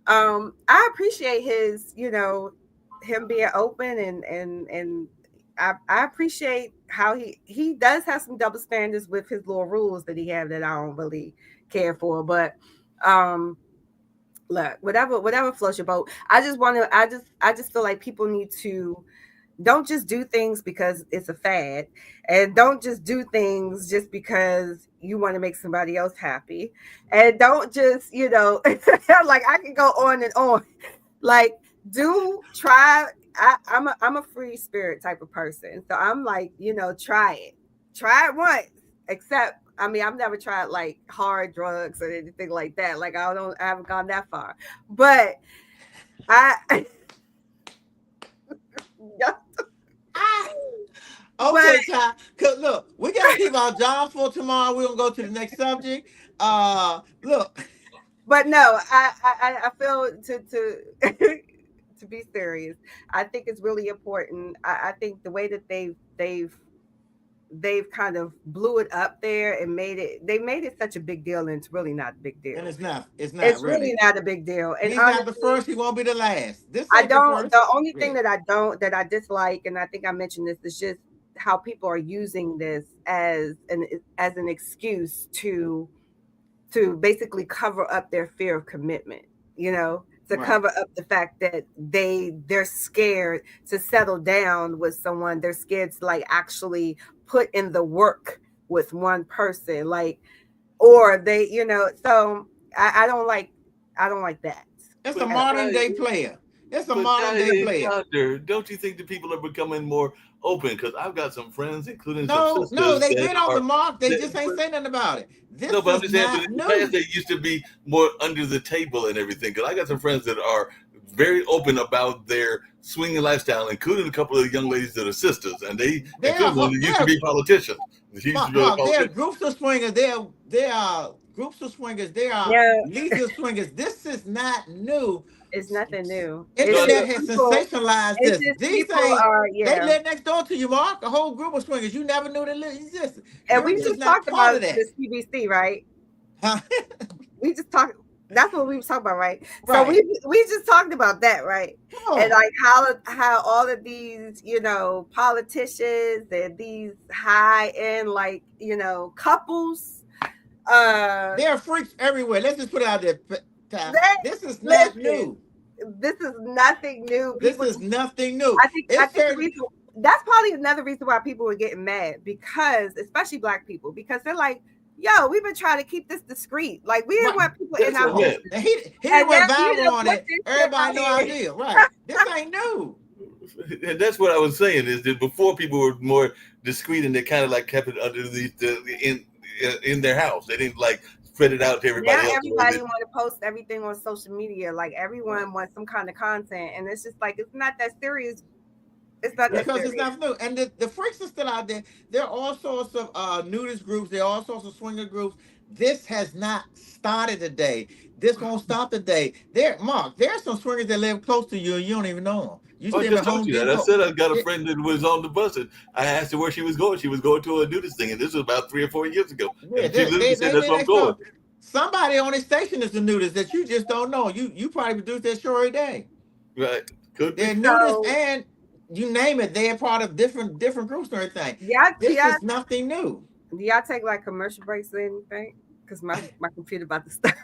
I appreciate his, him being open and I appreciate how he does have some double standards with his little rules that he have that I don't really care for. But um look, whatever floats your boat. I just feel like people need to don't just do things because it's a fad, and don't just do things just because you want to make somebody else happy, and don't just like I can go on and on. Like, do try. I'm a free spirit type of person, so I'm like, try it once, accept I mean, I've never tried like hard drugs or anything like that. Like I haven't gone that far. But I Ah, but okay, Ty. 'Cause look, we gotta keep our jobs for tomorrow. We're gonna go to the next subject. Look, but no, I feel to be serious. I think it's really important. I think the way that they've kind of blew it up there and they made it such a big deal, and it's really not a big and deal. it's not It's really really. not a big deal. And He's not the honestly, first. He won't be the last. This I ain't the don't. first. The only thing Yeah, that I dislike, and I think I mentioned this, is just how people are using this as an excuse to basically cover up their fear of commitment. You know, to right, cover up the fact that they're scared to settle down with someone. They're scared to like actually put in the work with one person, like, or they, you know. So I don't like that it's a But at all. modern Ty, day player. It's a but modern day Ty and player. Yonder, don't you think the people are becoming more open? Because I've got some friends, including some No, no, sisters, they that been off the are mark. They just ain't that, saying nothing about it. no, This but I'm is just saying, but not in the past, new. they used to be more under the table and everything. Because I got some friends that are very open about their swinging lifestyle, including a couple of young ladies that are sisters, and they, There including one are that used to there be politicians. She used to Mark, be a Mark, there are politician. groups of swingers. There are groups of swingers. There are Yeah, legions of swingers. This is not new. it's nothing new. It's No, just Internet has people. sensationalized It's this. just These people ain't are, they yeah. live next door to you, Mark. A whole group of swingers. You never knew they existed. And You're we just just not talked part about of that. the CBC, right? Huh? We just talked. That's what we were talking about, right? So Right. we just talked about that, right? Come And on. like how all of these, you know, politicians and these high end, like, you know, couples, uh There are freaks everywhere. Let's just put it out there, Ty. they This is not listen, new. this is nothing new. This People is just, nothing new. I It's think the certain reason that's probably another reason why people were getting mad, because especially black people, because they're like, yo, we've been trying to keep this discreet. Like we didn't right. want people in that's our what I No. meant. business. And he And went now you viral done on put it. this shit Everybody no out here. idea. Right. This ain't new. And that's what I was saying is that before people were more discreet and they kind of like kept it under in their house. They didn't like spread it out to Now everybody else the way everybody that. want to post everything on social media. Like Right. everyone wants some kind of content, and it's just like it's not that serious. It's not that Because it's serious. not new. And the freaks are still out there. There are all sorts of nudist groups. There are all sorts of swinger groups. This has not started today. This won't stop today. Mark, there are some swingers that live close to you and you don't even know them. You Oh, I see them just at told Home you that. I Depot. said I got a Yeah, friend that was on the bus, and I asked her where she was going. She was going to a nudist thing, and this was about 3 or 4 years ago. yeah, And she literally said, they "That's live where I'm next going." door. Somebody on this station is a nudist that you just don't know. You probably produce that show every day. Right? Could They're be. nudists So and you name it, they're part of different groups and everything. yeah, This is nothing new. do y'all take like commercial breaks or anything? Because my computer about to start.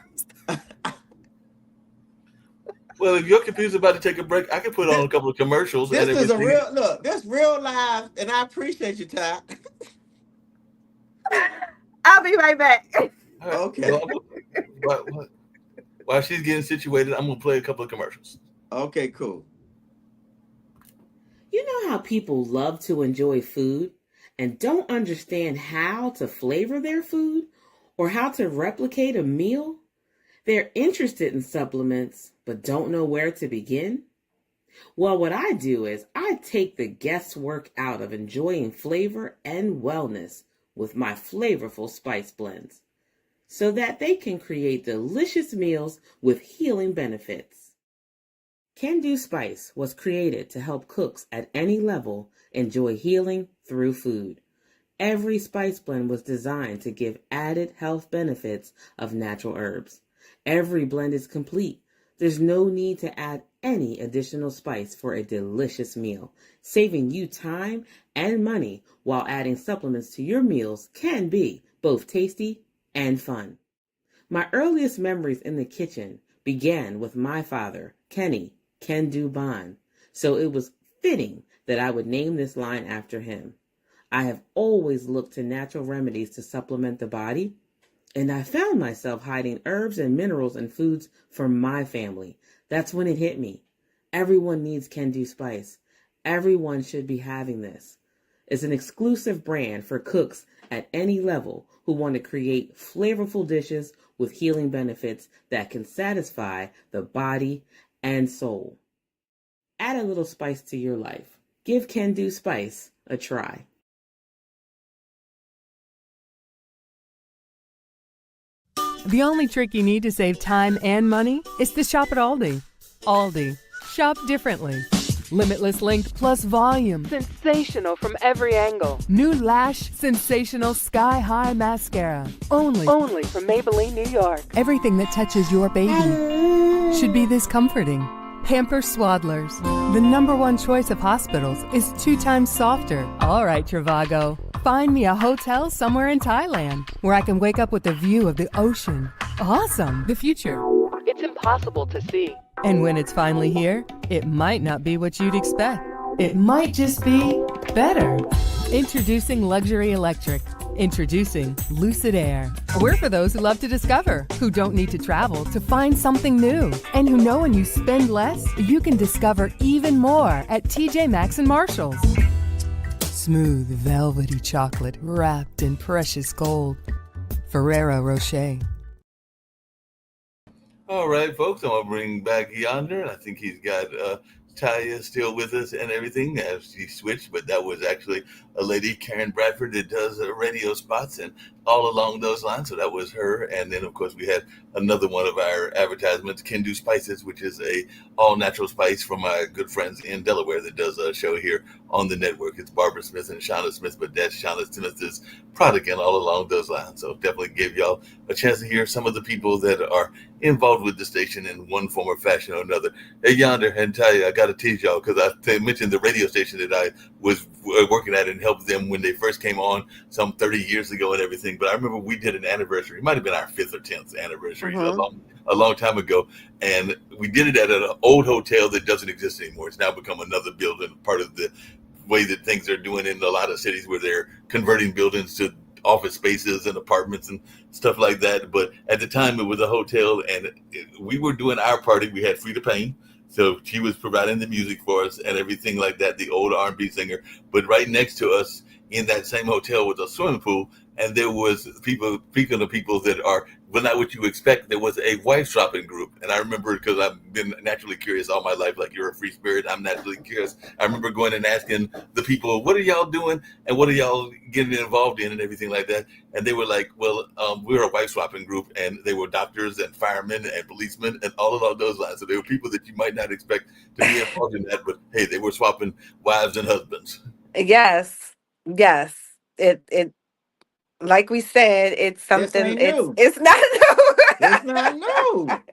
Well, if your computer's about to take a break, I can put on a couple of commercials and This is a everything. real look. This real live, and I appreciate you, Ty. I'll be right back. All right. Okay, Well, while she's getting situated, I'm gonna play a couple of commercials. okay, cool. You know how people love to enjoy food and don't understand how to flavor their food or how to replicate a meal? They're interested in supplements but don't know where to begin? Well, what I do is I take the guesswork out of enjoying flavor and wellness with my flavorful spice blends so that they can create delicious meals with healing benefits. Can Do Spice was created to help cooks at any level enjoy healing through food. Every spice blend was designed to give added health benefits of natural herbs. Every blend is complete. There's no need to add any additional spice for a delicious meal. Saving you time and money while adding supplements to your meals can be both tasty and fun. My earliest memories in the kitchen began with my father, Kenny Can Do Bond, so it was fitting that I would name this line after him. I have always looked to natural remedies to supplement the body, and I found myself hiding herbs and minerals in foods for my family. That's when it hit me. Everyone needs Can Do Spice. Everyone should be having this. is an exclusive brand for cooks at any level who want to create flavorful dishes with healing benefits that can satisfy the body and soul. Add a little spice to your life. Give Can Do Spice a try. The only trick you need to save time and money is to shop at Aldi. Aldi. Shop differently. Limitless length plus volume. Sensational from every angle. New Lash Sensational Sky High Mascara. Only from Maybelline, New York. Everything that touches your baby should be this comforting. Pamper Swaddlers. The #1 choice of hospitals is 2 times softer. All right, Trivago. Find me a hotel somewhere in Thailand where I can wake up with a view of the ocean. Awesome. The future. It's impossible to see. And when it's finally here, it might not be what you'd expect. It might just be better. Introducing Luxury Electric. Introducing Lucid Air. We're for those who love to discover, who don't need to travel to find something new, and who know when you spend less, you can discover even more at TJ Maxx and Marshalls. Smooth, velvety chocolate wrapped in precious gold. Ferrero Rocher. All right, folks, I'm gonna bring back Yonder, and I think he's got Taya still with us and everything as she switched, but that was actually a lady, Karen Bradford, that does radio spots and all along those lines. So that was her, and then of course we had another one of our advertisements, Can Do Spices, which is a all natural spice from my good friends in Delaware that does a show here on the network. It's Barbara Smith and Shauna Smith, but that's Shauna Smith's product and all along those lines. So definitely give y'all a chance to hear some of the people that are involved with the station in one form or fashion or another. Hey, Yonder, and Taya, I got to tease y'all because I mentioned the radio station that I was working at and helped them when they first came on some 30 years ago and everything. But I remember we did an anniversary. It might have been our 5th or 10th anniversary a long time ago. And we did it at an old hotel that doesn't exist anymore. It's now become another building, part of the way that things are doing in a lot of cities where they're converting buildings to office spaces and apartments and stuff like that. But at the time, it was a hotel, and we were doing our party. We had Frida Payne, so she was providing the music for us and everything like that, the old R&B singer. But right next to us in that same hotel was a swimming pool, and there was people, speaking of people that are, well, not what you expect, there was a wife swapping group. And I remember, because I've been naturally curious all my life, like you're a free spirit, I'm naturally curious. I remember going and asking the people, what are y'all doing? And what are y'all getting involved in and everything like that? And they were like, well, we're a wife swapping group. And they were doctors and firemen and policemen and all along those lines. So they were people that you might not expect to be involved in that, but hey, they were swapping wives and husbands. Yes. Yes. It like we said, it's This something, ain't new. it's not It's not new. new.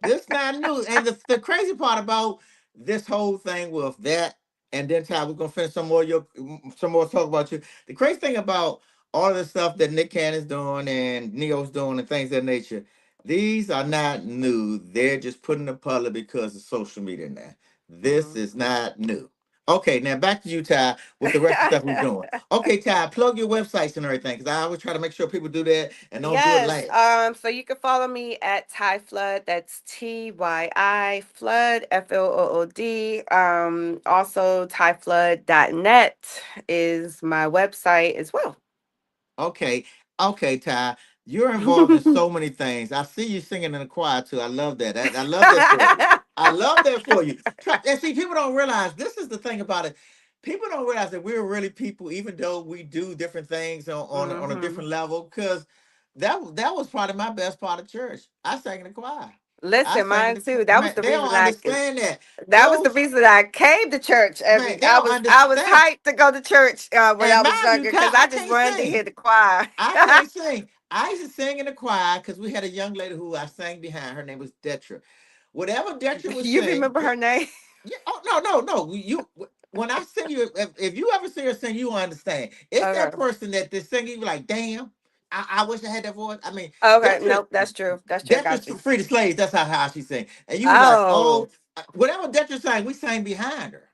This not new. And the crazy part about this whole thing with that, and then Ty, we're gonna finish some more talk about you. The crazy thing about all of the stuff that Nick Cannon's doing and Neo's doing and things of that nature, these are not new. They're just putting the public because of social media now. This is not new. Okay, now back to you, Ty, with the rest of the stuff we're doing. Okay, Ty, plug your websites and everything, because I always try to make sure people do that and don't do it Yes. last. So you can follow me at Ty Flood. That's TYI Flood, FLOOD. Also tyflood.net is my website as well. Okay, okay, Ty. You're involved in so many things. I see you singing in the choir too. I love that. I love that for you. I love that for you. Try, and see, people don't realize this is the thing about it. People don't realize that we're really people, even though we do different things on a hmm different level. Because that was probably my best part of church. I sang in the choir. I Listen, sang in mine the too. choir. That was Man, the they don't reason understand that. that was the Those reason I came to church man, every. they don't I was understand. hyped to go to church when I And was mind you, younger Ty, because I I just can't wanted to hear sing. the choir. I can't sing. I used to sing in the choir because we had a young lady who I sang behind. Her name was Detra. Whatever Detra would You sing, remember her name? yeah, oh no. When I sing you, if you ever see her sing, you will understand. It's that Okay. person that this singing, you be like, damn, I wish I had that voice. I mean, Okay. Detra, Nope. That's true. That's true. I Detra's got you. free to slaves. That's how she sing. And you was like, oh, Oh. whatever Detra sang, we sang behind her.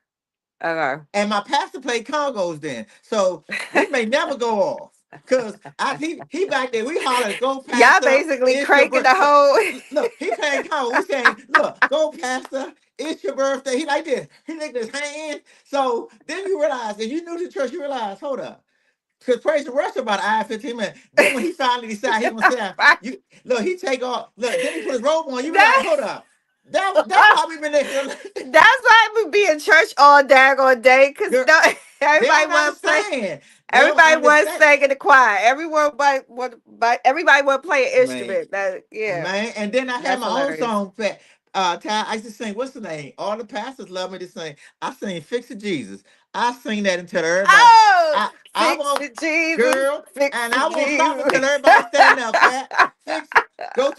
Okay. And my pastor played congos then. So we may never go off. Cause he back there, we holler, go Y'all pastor, basically it's your cranking the birthday. whole. Look, he playing congo. We saying, look, go pastor, it's your birthday. He like this. He licked his hand. So then you realize, and you knew the church, you realize, hold up. Because praise and worship about an hour, 15 minutes. Then when he finally decided he gonna sit down, Right. you look, he take off, look, then he put his robe on, you realize, That, hold up. That probably been there. that's why we be in church all daggone day, because Girl, no, they everybody don't want to play. understand. They don't Everybody want to understand. sing in the choir. Everyone but everybody want to play an Man, instrument. That, yeah, man. And then I had that's my own hilarious. song. Ty, I used to sing, what's the name? All the pastors love me to sing. I sing Fix It Jesus. I sing that until everybody. Oh, I fix won't, it, Jesus, girl, fix and I it, won't stop Jesus. until everybody stand up, Pat. Fix it. Go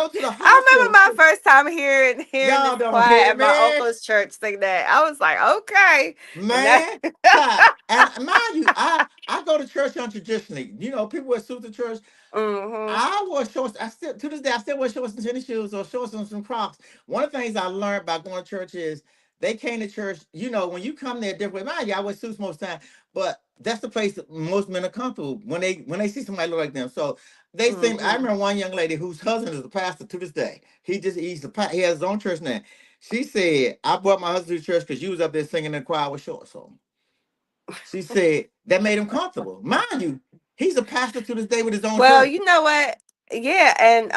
to the I remember hospital. my first time hearing this Y'all don't choir hear at my me, uncle's church sing that. I was like, okay, and that. man. Ty, and mind you, I go to church untraditionally. You know, people wear suits to church. Hmm. I wore shorts. I still to this day I still wear shorts and tennis shoes or shorts and some Crocs. One of the things I learned by going to church is they came to church. You know, when you come there different. Mind you, I wear suits most time, but that's the place that most men are comfortable when they see somebody look like them. So they think. I Hmm. remember one young lady whose husband is a pastor to this day. He has his own church now. She said, "I brought my husband to church because you was up there singing in the choir with shorts on." She said that made him comfortable. Mind you, he's a pastor to this day with his own Well, church. you know what? Yeah, and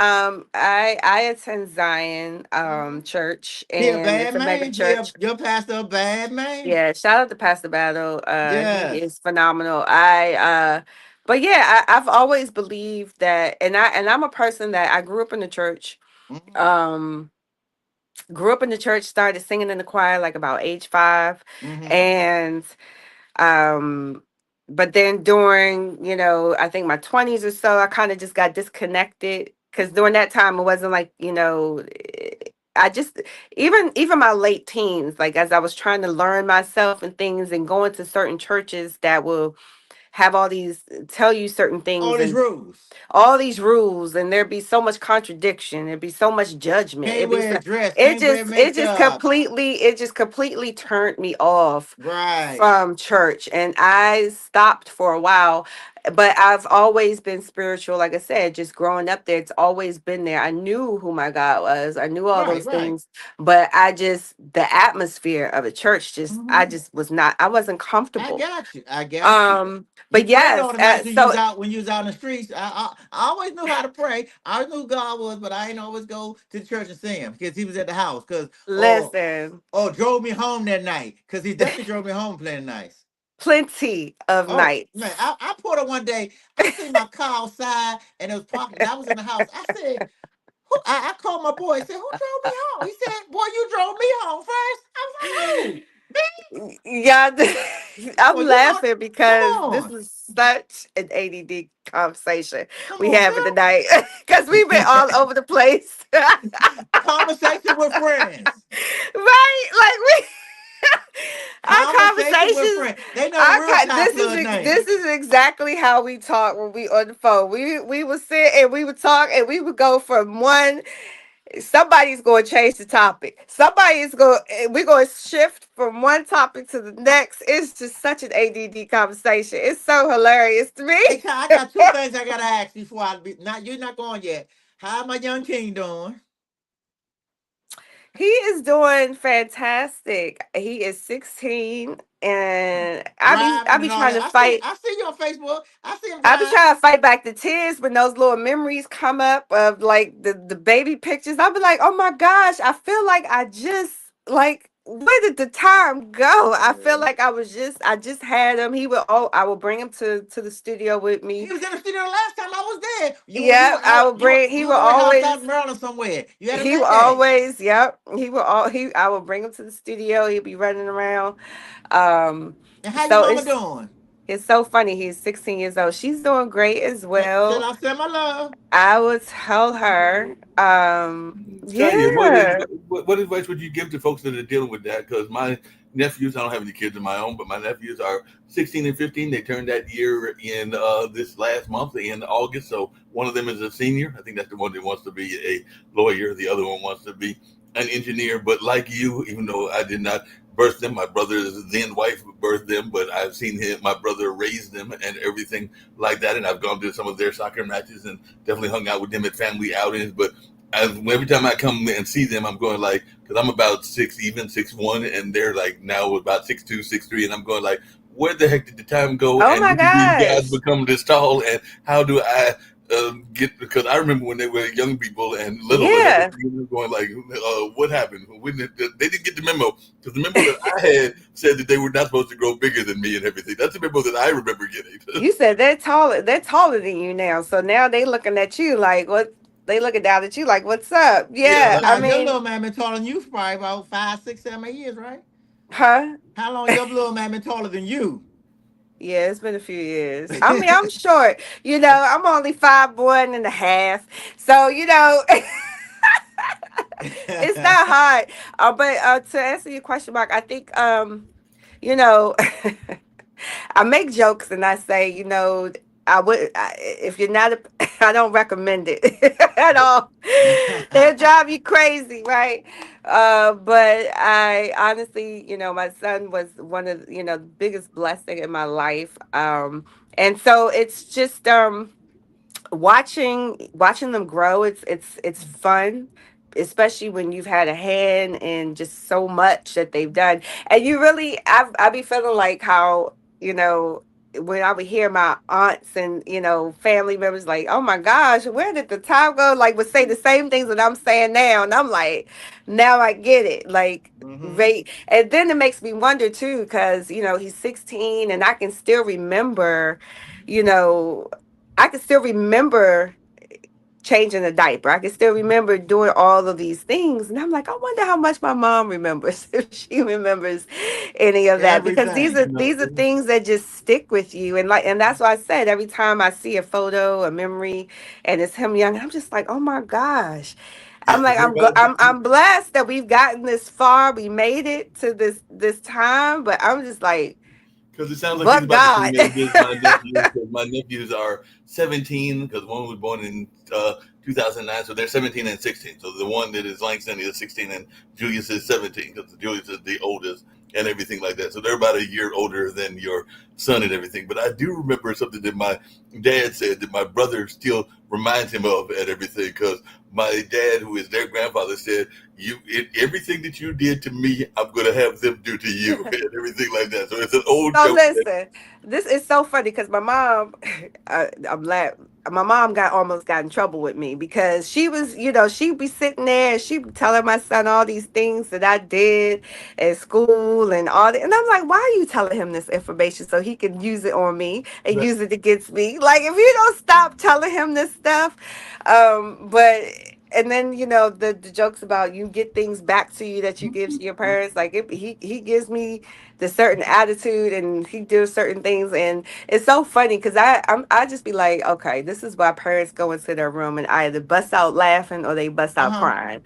I attend Zion Mhm. church, He a and it's bad a mega man. church. Your pastor a bad man. Yeah, shout out to Pastor Battle. He Yes. is phenomenal. But yeah, I've always believed that, and I'm a person that I grew up in the church. Hmm. Um, grew up in the church, started singing in the choir like about age 5, Hmm. and um, but then during, I think my 20s or so, I kind of just got disconnected, because during that time it wasn't like, I just, even my late teens, like as I was trying to learn myself and things and going to certain churches that will have all these tell you certain All things these and rules. all these rules, and there'd be so much contradiction, there'd be so much judgment, Can't wear a dress. it Can't wear just it just makeup. completely it just completely turned me off Right. from church, and I stopped for a while. But I've always been spiritual, like I said, just growing up there, it's always been there. I knew who my God was, I knew all Right. those Right. things, but the atmosphere of a church, just I Hmm. just was not, I wasn't I comfortable. got you. I got you. You But prayed all yes, the nights so when you was out in the streets. I always knew how to pray. I always knew who God was, but I didn't always go to the church and see him because he was at the house. Cause listen. drove me home that night. Cause he definitely drove me home playing nice. Plenty of Oh man, nights. I pulled up one day. I seen my car outside and it was parked, and I was in the house. I said, "Who?" I called my boy. I said, "Who drove me home?" He said, "Boy, you drove me home first." I was like, "Who? Me?" Yeah, I'm Well, you know, laughing come because this on, is such an ADD conversation come we on, having tonight, because we've been all over the place. conversation with friends. Right? Like we our Conversation with conversations, friends. They know the real Ty Flood this name. is exactly how we talk when we on the phone. We would sit and we would talk, and we would go from one, somebody's going to change the topic. We're going to shift from one topic to the next. It's just such an ADD conversation. It's so hilarious to me. Hey Ty, I got two things I gotta ask before I be. Not you're not going yet. How my young king doing? He is doing fantastic. He is 16, and I Driving be and all trying that. to fight. I see you on Facebook. I see him I be drive. trying to fight back the tears when those little memories come up of like the baby pictures. I'll be like, oh my gosh, I feel like I just, like, where did the time go? I feel Yeah. like I just had him. I will bring him to the studio with He me. was in the studio the last time I was there. Yeah, I will bring, You was over at house out in Maryland somewhere. You had him that day. yep, I will bring him to the studio. He'll be running around. Um, And how your so mama doing? it's so funny. He's 16 years old. She's doing great as Tell well. I said my love. I would tell her, Tell you yeah. what advice would you give to folks that are dealing with that? Because my nephews, I don't have any kids of my own, but my nephews are 16 and 15. They turned that year in this last month in August. So one of them is a senior. I think that's the one that wants to be a lawyer. The other one wants to be an engineer. But like you, even though I did not birth them, my brother's then wife birthed them, but I've seen my brother raise them and everything like that. And I've gone to some of their soccer matches and definitely hung out with them at family outings. But every time I come and see them, I'm going like, because I'm about six, even 6'1", and they're like now about 6'2", 6'3", and I'm going like, where the heck did the time go? Oh And my when did these guys gosh. become this tall? And how do I get? Because I remember when they were young people and little and Yeah. everything, we were going like, what happened? When they didn't get the memo, because the memo that I had said that they were not supposed to grow bigger than me and everything. That's the memo that I remember getting. You said they're taller than you now. So now they looking at you like what they looking down at you like, what's up? Yeah, Yeah. like, I Child, your mean, little man been taller than you for probably about 5, 6, 7, 8 years, right? huh? How long your little man been taller than you? Yeah, it's been a few years. I mean, I'm short. I'm only 5'1.5". So, it's not hard. But to answer your question, Mark, I think you know, I make jokes and I say, if you're not, I don't recommend it at all. They'll drive you crazy, right? But I honestly, my son was one of, the biggest blessing in my life. And so it's just, watching them grow. It's fun, especially when you've had a hand in just so much that they've done. And you really, I be feeling like how, when I would hear my aunts and family members like, oh my gosh, where did the time go, like would say the same things that I'm saying now, and I'm like, now I get it, like, Hmm. right. And then it makes me wonder too, because he's 16 and I can still remember, you know I can still remember changing a diaper. I can still remember doing all of these things. And I'm like, I wonder how much my mom remembers, if she remembers any of that. Because these Everything. are these are things that just stick with you. And that's why I said every time I see a photo, a memory, and it's him young, I'm just like, oh my gosh. yeah, I'm like, because everybody I'm blessed that we've gotten this far. We made it to this time, but I'm just like, because it sounds like he's but about the same God. age as my nephews. Because my nephews are 17. Because one was born in 2009, so they're 17 and 16. So the one that is Langston is 16, and Julius is 17 because Julius is the oldest and everything like that. So they're about a year older than your son and everything. But I do remember something that my dad said that my brother still reminds him of and everything. Because my dad, who is their grandfather, said, everything that you did to me, I'm gonna have them do to you and everything like that. So it's an old So joke. listen, this is so funny because my mom, I'm my mom almost got in trouble with me because she was, she'd be sitting there and she'd be telling my son all these things that I did at school and all that. And I'm like, why are you telling him this information so he can use it on me and That, use it against me? Like, if you don't stop telling him this stuff, but and then the jokes about you get things back to you that you give to your parents. Like, he gives me the certain attitude and he does certain things, and it's so funny because I just be like, okay, this is why parents go into their room and either bust out laughing or they bust out Uh-huh. crying.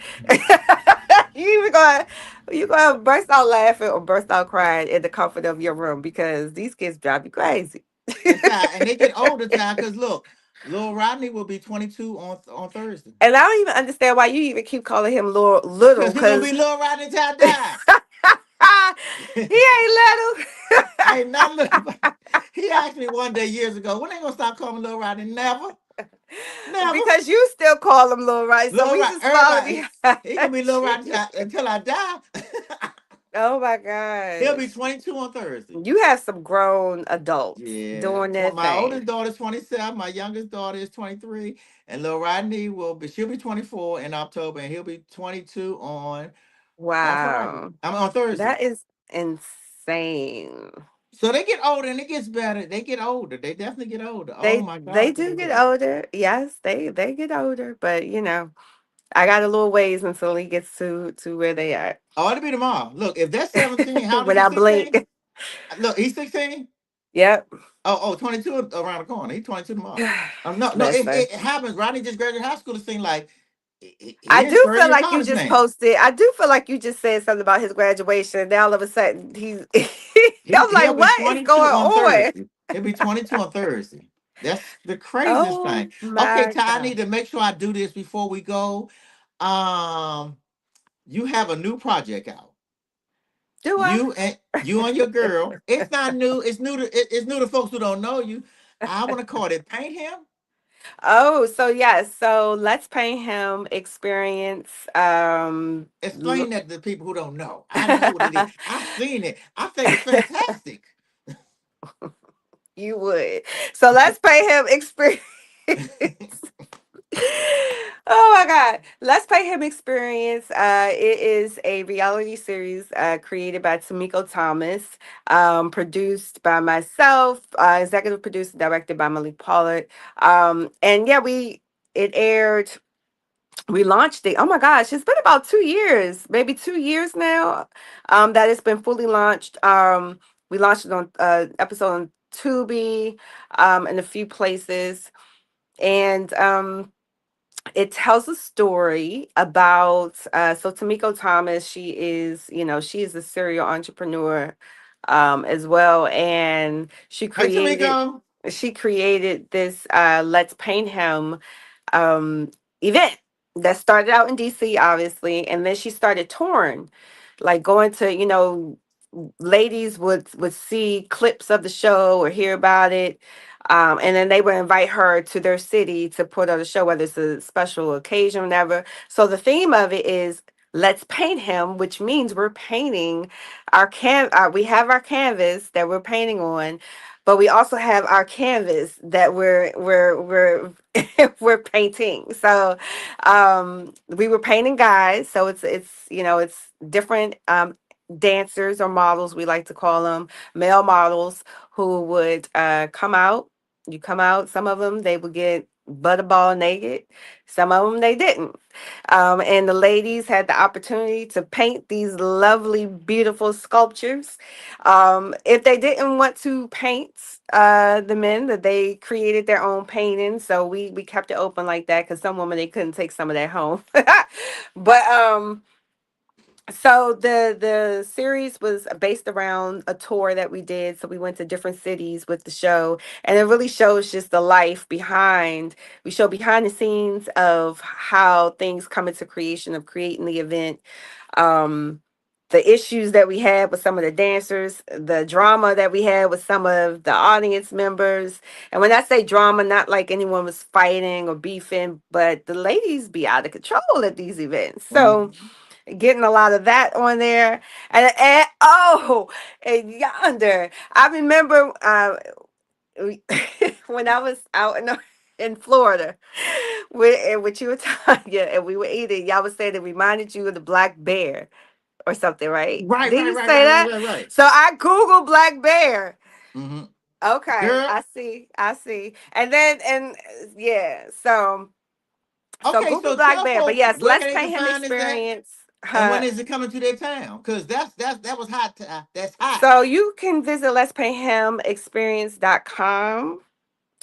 you either gonna you gonna burst out laughing or burst out crying in the comfort of your room because these kids drive you crazy. And they get older, Ty, because look, little Rodney will be 22 on Thursday. And I don't even understand why you even keep calling him little Because he's gonna because be little Rodney till I he ain't little. Ain't nothing little about it. He asked me one day years ago, when they gonna stop calling me little Rodney? Never. Never. Because you still call him Lil Right. So Little we Rodney, just smiling everybody, behind he gonna be little Rodney you. until I die. Oh my He'll be gosh. 22 on Thursday. You have some grown adults Yeah, doing their my thing. oldest daughter's 27. My youngest daughter is 23, and little Rodney she'll be 24 in October, and he'll be 22 on Friday. Wow. I'm on Thursday. That is insane. So they get older, and it gets better. They get older. They definitely get older. Oh They my they God, do they do get get older? older. Yes, they get older, but I got a little ways until he gets to where they are. Oh, it'll be tomorrow. Look, if they're 17, how old is When he? I blink. 16? Look, he's 16. Yep. Oh, 22 around the corner. He's 22 tomorrow. No, Listen. it happens. Rodney just graduated high school. It seems like he I in his do third feel year of like you college just now. posted. I do feel like you just said something about his graduation. Now all of a sudden he's. I'm like, He'll be what is 22 going on on? Thursday. He'll be 22 on Thursday. That's the craziest Oh thing. Okay, my Ty, I need god. to make sure I do this before we go. Um, you have a new project out. Do I? You and your girl. It's not new. It's new to folks who don't know you. I want to call it Paint Him. Oh, so yes, so let's pay him experience. Explain that to people who don't know. I know what it is. I've seen it. I think it's fantastic. You would. So let's pay him experience. Oh my God. Let's pay him experience. It is a reality series created by Tamiko Thomas, produced by myself, executive produced and directed by Malik Pollard. And yeah, it aired, we launched it. Oh my gosh, it's been about 2 years, maybe 2 years now, that it's been fully launched. We launched it on episode on Tubi, and a few places. And it tells a story about so Tamiko Thomas, she is a serial entrepreneur as well. And Hey, Tamiko. she created this Let's Paint Him event that started out in DC, obviously, and then she started touring, like going to, ladies would see clips of the show or hear about it, and then they would invite her to their city to put on a show, whether it's a special occasion or whatever. So the theme of it is let's paint him, which means we're painting we have our canvas that we're painting on, but we also have our canvas that we're we're painting. So we were painting guys, so it's different dancers or models, we like to call them, male models, who would come out. You come out, some of them they would get butterball naked, some of them they didn't. And the ladies had the opportunity to paint these lovely, beautiful sculptures. If they didn't want to paint the men, that they created their own painting. So we kept it open like that, because some women, they couldn't take some of that home. But so the series was based around a tour that we did. So we went to different cities with the show, and it really shows just the life behind. We show behind the scenes of how things come into creation, of creating the event. Um, the issues that we had with some of the dancers, the drama that we had with some of the audience members. And when I say drama, not like anyone was fighting or beefing, but the ladies be out of control at these events. So Mhm. getting a lot of that on there. And oh, and Yonder, I remember when I was out in Florida with you and Tanya, and we were eating, y'all was saying it reminded you of the black bear or something, right? Right, Did right, you right, say right, right, that? right, right. So I Googled black bear. Hmm. Okay, Girl. I see. And then, and yeah, so Okay, Google so black tell bear. But folks yes, where let's can they pay him find is that, experience. and when is it coming to their town? Because that was hot. That's hot. So you can visit let's pay him experience.com,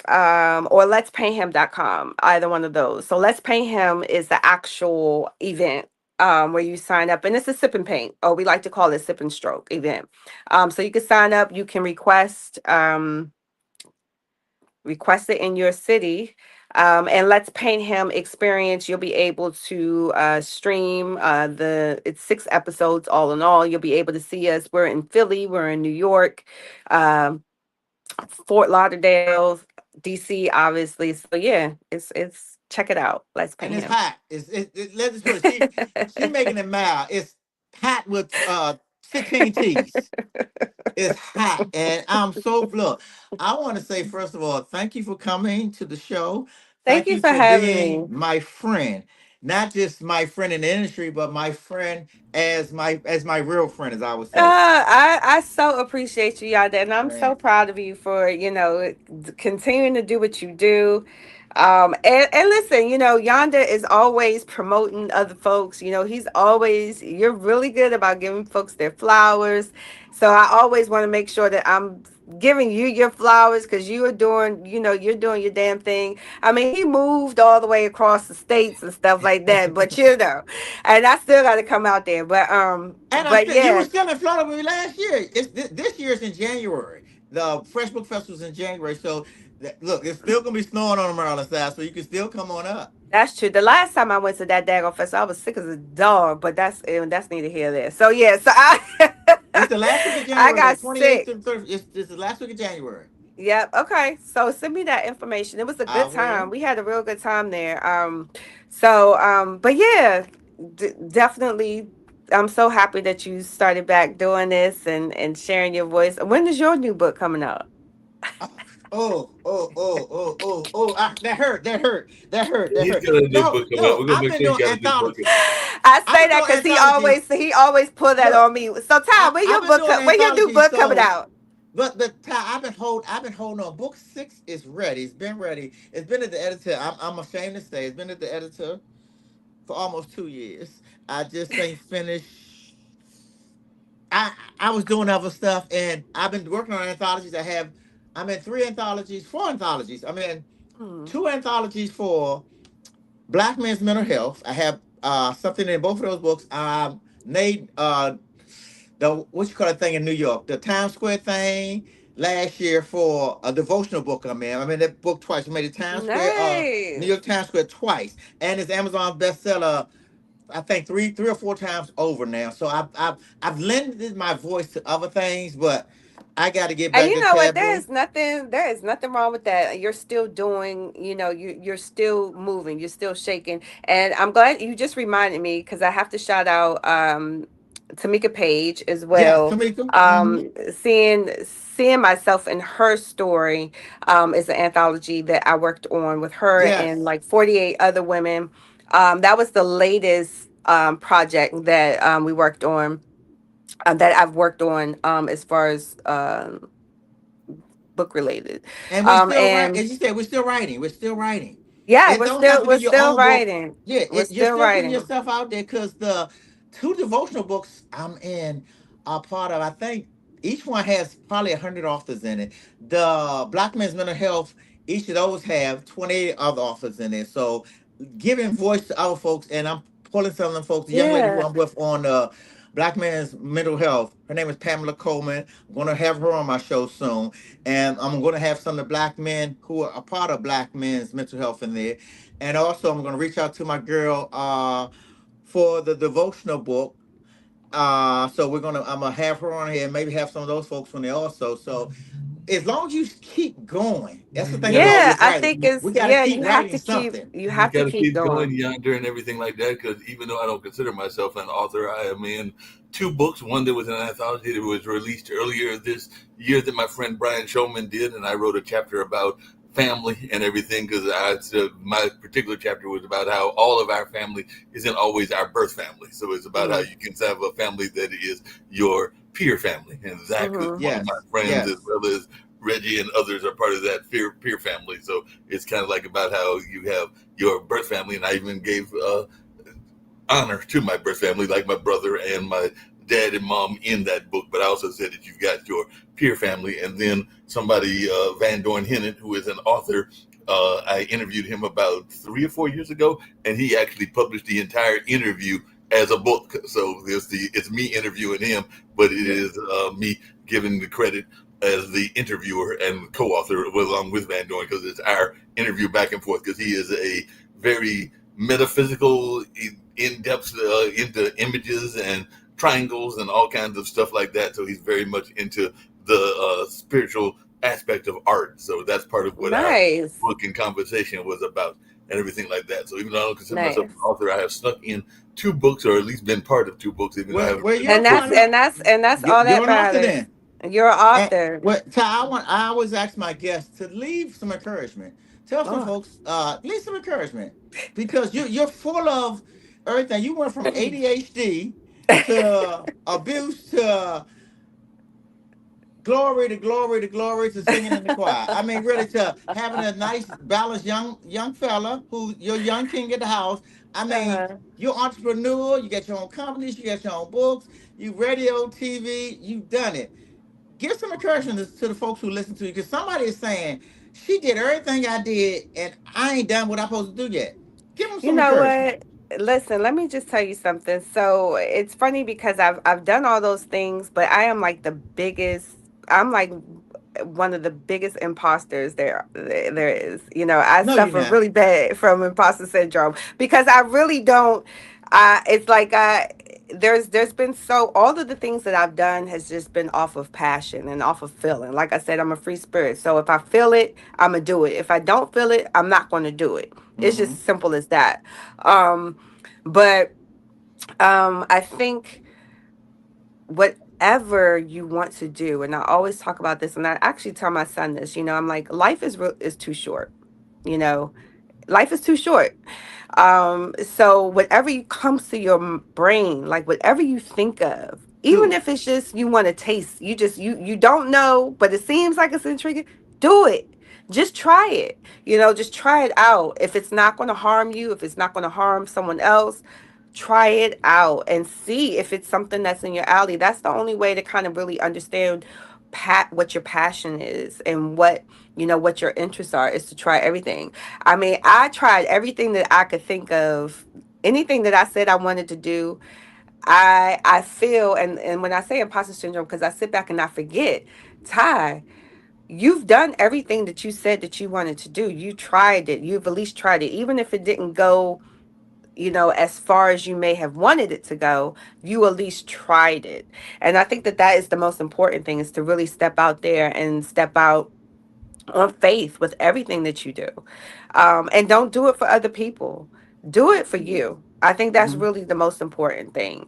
or let's pay him.com, either one of those. So let's pay him is the actual event, where you sign up, and it's a sip and paint, or we like to call it sip and stroke event. So you can sign up, you can request it in your city. And let's paint him experience, you'll be able to stream it's 6 episodes all in all. You'll be able to see us. We're in Philly, we're in New York, um, Fort Lauderdale, DC, obviously. So yeah, it's check it out. Let's And paint it's him. hot. Let's just put it. She making it mild. It's hot with 16 T's. It's hot, and I'm so look. I want to say first of all, thank you for coming to the show. Thank Thank you you for for having being me. my friend, not just my friend in the industry, but my friend as my real friend, as I would say. I so appreciate you, y'all, and I'm so Man. proud of you for continuing to do what you do. And listen, Yonda is always promoting other folks. You're really good about giving folks their flowers. So I always want to make sure that I'm giving you your flowers, because you're doing your damn thing. I mean, he moved all the way across the states and stuff like that, but and I still got to come out there. And I But still, you were yeah, still in Florida with me last year. It's this year's in January. The Fresh Book Festival's in January. So look, it's still gonna be snowing on the Maryland side, so you can still come on up. that's true. The last time I went to that daggone festival, I was sick as a dog, but that's neither here nor there. So yeah, so I It's the last week of I January, the got 28th sick. to the 30th. It's the last week of January. Yep. Okay. So send me that information. It was a I good time. will. We had a real good time there. But yeah, definitely. I'm so happy that you started back doing this and sharing your voice. When is your new book coming out? Oh, oh. That hurt. That hurt. That hurt. That He's hurt. got a new No, book coming out. no. We're gonna I've make been sure he doing got a new book. anthologies. I I've say been that doing because anthologies. he always pull that Look, on me. So Ty, I've been doing when your new anthologies. book coming So, out? but Ty, I've been holding on. Book six is ready. It's been ready. It's been at the editor. I'm ashamed to say it's been at the editor for almost 2 years. I just ain't finished. I was doing other stuff, and I've been working on anthologies. I'm in three anthologies, four anthologies. I'm in Hmm. two anthologies for Black men's mental health. I have something in both of those books. Made the what you call that thing in New York, the Times Square thing last year for a devotional book I'm in. I'm in that book twice. I made it Times Square, New Nice. York Times Square twice, and it's Amazon bestseller. I think three or four times over now. So I've lended my voice to other things, but I got to get And back you to know what? taboo. There is nothing wrong with that. You're still doing, you're still moving, you're still shaking. And I'm glad you just reminded me because I have to shout out Tamika Page as Yes, well. Tamika. Hmm. Seeing myself in her story is an anthology that I worked on with her and Yes. like 48 other women. That was the latest project that we worked on, that I've worked on, as far as book related. And we still write, And as you said, we're still writing. We're still writing. yeah, It don't have to be we're your still own book. writing. Yeah, We're you're still still putting writing. yourself out there because the two devotional books I'm in are part of. I think each one has probably 100 authors in it. The Black Men's Mental Health, each of those have 28 other authors in it. So giving voice to other folks, and I'm pulling some of them folks. The young lady who Yeah. I'm with on Black Man's Mental Health, her name is Pamela Coleman. I'm going to have her on my show soon, and I'm going to have some of the black men who are a part of Black Men's Mental Health in there, and also I'm going to reach out to my girl for the devotional book. So I'm gonna have her on here, and maybe have some of those folks on there also. So as long as you keep going, that's the thing Yeah, about Yeah, with I writing. think it's We got to yeah, keep writing something. you you have to got to keep keep going going. yonder and everything like that. Because even though I don't consider myself an author, I am in two books. One that was an anthology that was released earlier this year that my friend Brian Showman did, and I wrote a chapter about family and everything because my particular chapter was about how all of our family isn't always our birth family. So it's about how Mm, you can have a family that is your peer family, and Zach is mm-hmm. one of my Yes, friends as yes. well as Reggie and others are part of that peer family. So it's kind of like about how you have your birth family, and I even gave honor to my birth family, like my brother and my dad and mom in that book. But I also said that you've got your peer family, and then somebody, Van Dorn Hennett, who is an author. I interviewed him about 3 or 4 years ago, and he actually published the entire interview as a book. So it's me interviewing him, but it Yeah. is me giving the credit as the interviewer and co-author along with Van Dorn because it's our interview back and forth because he is a very metaphysical, in depth into images and triangles and all kinds of stuff like that. So he's very much into the spiritual aspect of art. So that's part of what our Nice. book and conversation was about and everything like that. So even though I don't consider myself an Nice. author, I have snuck in two books or at least been part of two books, even though I haven't Where finished you're And the book that's yet. trying all that you're an author matters. then. You're an And author. what Ty, I always ask my guests to leave some encouragement. Tell some Oh. folks, leave some encouragement because you're full of everything. You went from ADHD to abuse to glory to glory to glory to singing in the choir. I mean, really to having a nice, balanced young fella who you're young king of the house. I mean, Uh-huh. you're entrepreneur. You got your own companies. You got your own books. You radio, TV. You've done it. Give some encouragement to the folks who listen to you because somebody is saying she did everything I did and I ain't done what I'm supposed to do yet. Give them You some know encouragement. what? Listen, let me just tell you something. So it's funny because I've done all those things, but I am like the biggest. I'm like one of the biggest imposters there is. You know, I No, you're suffer not. really bad from imposter syndrome because I really don't. It's like there's been so all of the things that I've done has just been off of passion and off of feeling. Like I said, I'm a free spirit. So if I feel it, I'm gonna do it. If I don't feel it, I'm not gonna do it. It's Mm-hmm. just simple as that. Um, but I think whatever you want to do, and I always talk about this, and I actually tell my son this. I'm like, life is too short. You know, life is too short. So whatever you comes to your brain, like whatever you think of, Do even it. if it's just you want to taste, you don't know, but it seems like it's intriguing, do it. Just try it. Just try it out. If it's not going to harm you, if it's not going to harm someone else, try it out and see if it's something that's in your alley. That's the only way to kind of really understand what your passion is and what your interests are, is to try everything. I mean, I tried everything that I could think of. Anything that I said I wanted to do, I feel, and when I say imposter syndrome, because I sit back and I forget, Ty, you've done everything that you said that you wanted to do. You tried it. You've at least tried it, even if it didn't go as far as you may have wanted it to go. You at least tried it. And I think that that is the most important thing, is to really step out there and step out on faith with everything that you do. And don't do it for other people. Do it for you. I think that's Mm-hmm. really the most important thing.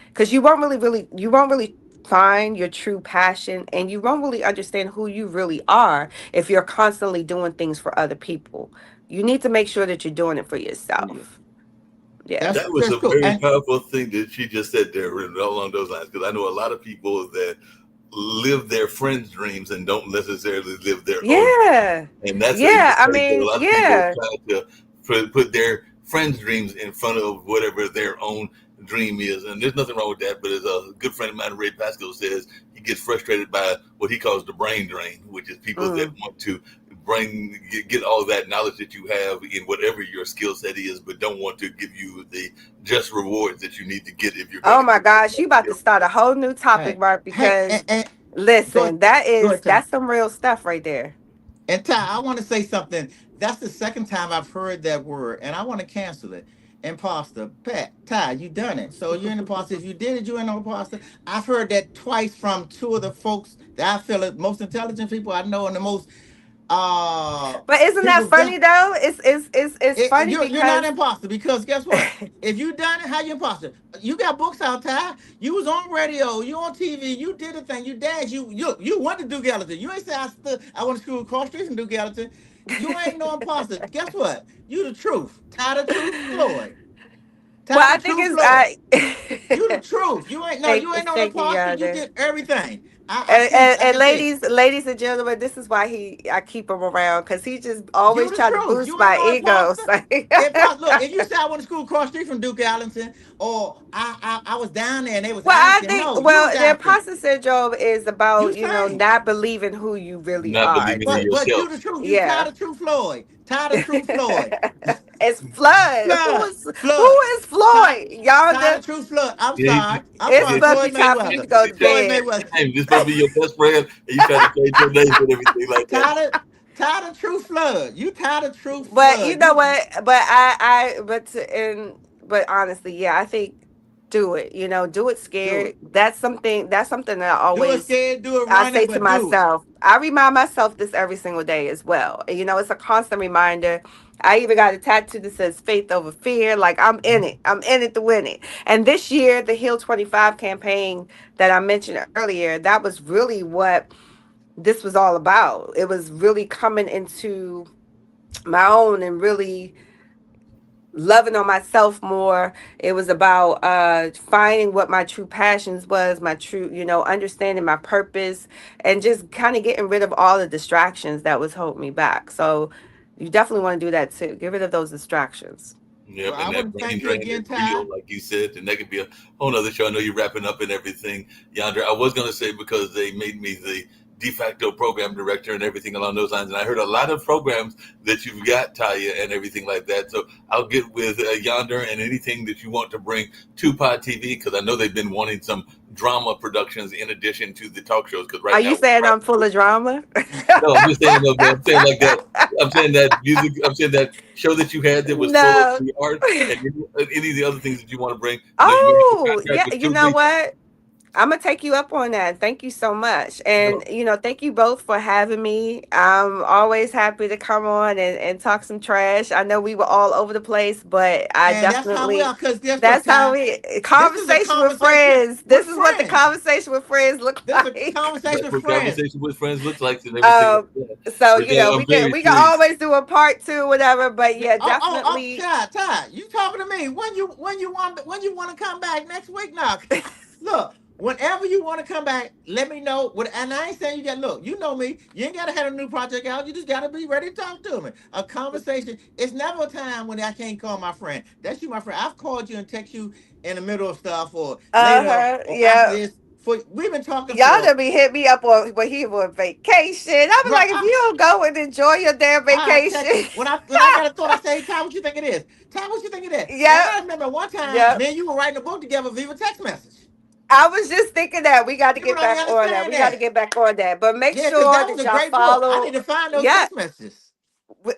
Because you won't really find your true passion, and you won't really understand who you really are if you're constantly doing things for other people. You need to make sure that you're doing it for For you. yourself. Yeah. That's That was that's a cool. very And powerful thing that she just said there, along those lines. Because I know a lot of people that live their friends' dreams and don't necessarily live their own. Yeah. And that's a Yeah. I mistake that a mean, lot of people yeah. try to put their friends' dreams in front of whatever their own dream is. And there's nothing wrong with that. But as a good friend of mine, Ray Pascal, says, he gets frustrated by what he calls the brain drain, which is people that Mm. want to get all that knowledge that you have in whatever your skill set is, but don't want to give you the just rewards that you need to get if you're going Oh to my get gosh, you that about to skill. start a whole new topic, hey, Mark, hey, because and go listen, go ahead, Ty. that's some real stuff right there. And Ty, I want to say something. That's the second time I've heard that word, and I want to cancel it. Imposter. Pat, Ty, you done it. So you're an imposter. If you did it, you're an imposter. I've heard that twice from two of the folks that I feel are most intelligent people I know, and the most But isn't that people funny that though? It's funny you're not because imposter, because guess what? If you done it, how you imposter? You got books out, Ty. You was on radio, you on TV, you did a thing, you danced, you went to Duke Ellington. You ain't say I went to school across the street from Duke Ellington. You ain't no imposter. Guess what? You the truth. Ty the truth, Floyd. well, Ty I the think truth, it's Floyd. I You the truth. You ain't no, thank you ain't no thank you, imposter. You Yonder. did everything. I And, see, and, like and I said, ladies and gentlemen, this is why I keep him around, because he just you always the try to truth. boost You ain't my no ego. imposter. So- Imposter. Look, if you say I went to school across the street from Duke Ellington, or I was down there and they was Well, I acting. think No, you was the acting. imposter syndrome is You about, sang. not believing who you really Not are. believing in But yourself. you the truth. You Yeah. tired of true Floyd. Tired of true Floyd. It's Flood. Who Flood. is who Flood. is Tired, Floyd? tired Yonder. of true Flood. I'm Yeah, sorry. I'm It's sorry. supposed to Floyd be time for you to Mayweather. go to Floyd bed. Mayweather. hey, this supposed to be your best friend, and you try to change your name and everything like that. tired of tired of true flood. You tired of true But you flood. know You what? But honestly, yeah, I think do it. Do it do scared. it. That's something that Do it scared, do it I running, say to but do it. myself. I remind myself this every single day as well. And, it's a constant reminder. I even got a tattoo that says faith over fear. Like, I'm in it. I'm in it to win it. And this year, the Heal 25 campaign that I mentioned earlier, that was really what this was all about. It was really coming into my own and really loving on myself more. It was about finding what my true passions was, my true, understanding my purpose, and just kind of getting rid of all the distractions that was holding me back. So you definitely want to do that too. Get rid of those distractions. Yep, Well, I and that want to brain thank you drain again, is real, Ty. like you said, and that could be a whole nother show. I know you're wrapping up and everything, Yonder. I was going to say, because they made me the de facto program director and everything along those lines, and I heard a lot of programs that you've got, Taya, and everything like that. So I'll get with Yonder and anything that you want to bring to Pod TV, because I know they've been wanting some drama productions in addition to the talk shows. Because Are right you now, saying I'm full of drama? no, I'm just saying, no, I'm saying like that. I'm saying that music. I'm saying that show that you had that was full of No. the art and any of the other things that you want to bring. I know you made your Oh, contract yeah. with You know Tubi. what? I'm gonna take you up on that. Thank you so much. And No, thank you both for having me. I'm always happy to come on and talk some trash. I know we were all over the place, but I And that's how we definitely are. Cause guess what, that's how Ty? we This is a conversation with conversation friends. with This is what the friends. conversation with friends look This is a like. conversation that's with what friends. conversation with friends looks like and everything like Um that. so But we I'm can very we can pleased. always do a part two, whatever. But Yeah. yeah, Oh, definitely. Ty, you talking to me? When you want to come back next week? Now, look, whenever you want to come back, let me know. And I ain't saying you got look. You know me. You ain't gotta have a new project out. You just gotta be ready to talk to me. A conversation. It's never a time when I can't call my friend. That's you, my friend. I've called you and text you in the middle of stuff or later Uh-huh. or after Yeah. this. We've been talking Y'all for done be hit me up on when he was on vacation. I was right. like, if you don't go and enjoy your damn I text vacation. when I got a thought, I say, hey, Ty, what you think it is? Ty, what you think it is? And Yep. I remember one time, Yep. me and you were writing a book together via text message. I was just thinking that we got to People get don't even back on that. understand We got to that. get back on that. But make Yeah, because sure that was that a y'all great book. I need follow. to find those Yeah. text messages. we-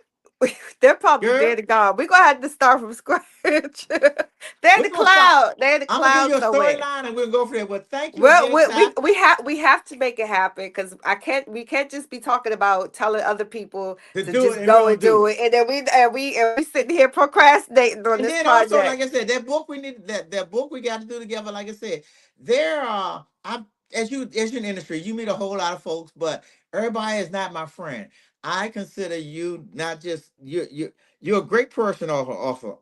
They're probably Girl, dead and gone. We're gonna have to start from scratch. They're in we're the gonna start. cloud. They're in the I'm gonna give cloud you a somewhere. storyline and we'll go for it. But thank you Well, again, Ty. we have to make it happen because we can't just be talking about telling other people To to do it just and we go don't and do do it. it, and then we sitting here procrastinating on And this then also, like project. I said, that book we need that book we got to do together. Like I said, there are I as you in the industry, you meet a whole lot of folks, but everybody is not my friend. I consider you not just you're a great person off of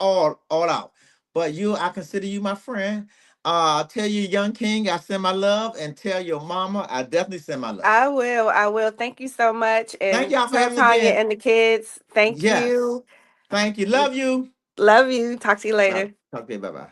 all out, but I consider you my friend. Tell you, young king, I send my love, and tell your mama I definitely send my love. I will. I will. Thank you so much, Thank and y'all for tell having me Tanya again. and the kids. Thank Yes, you. thank you, love you. Love you. Talk to you later. Talk to you. Bye bye.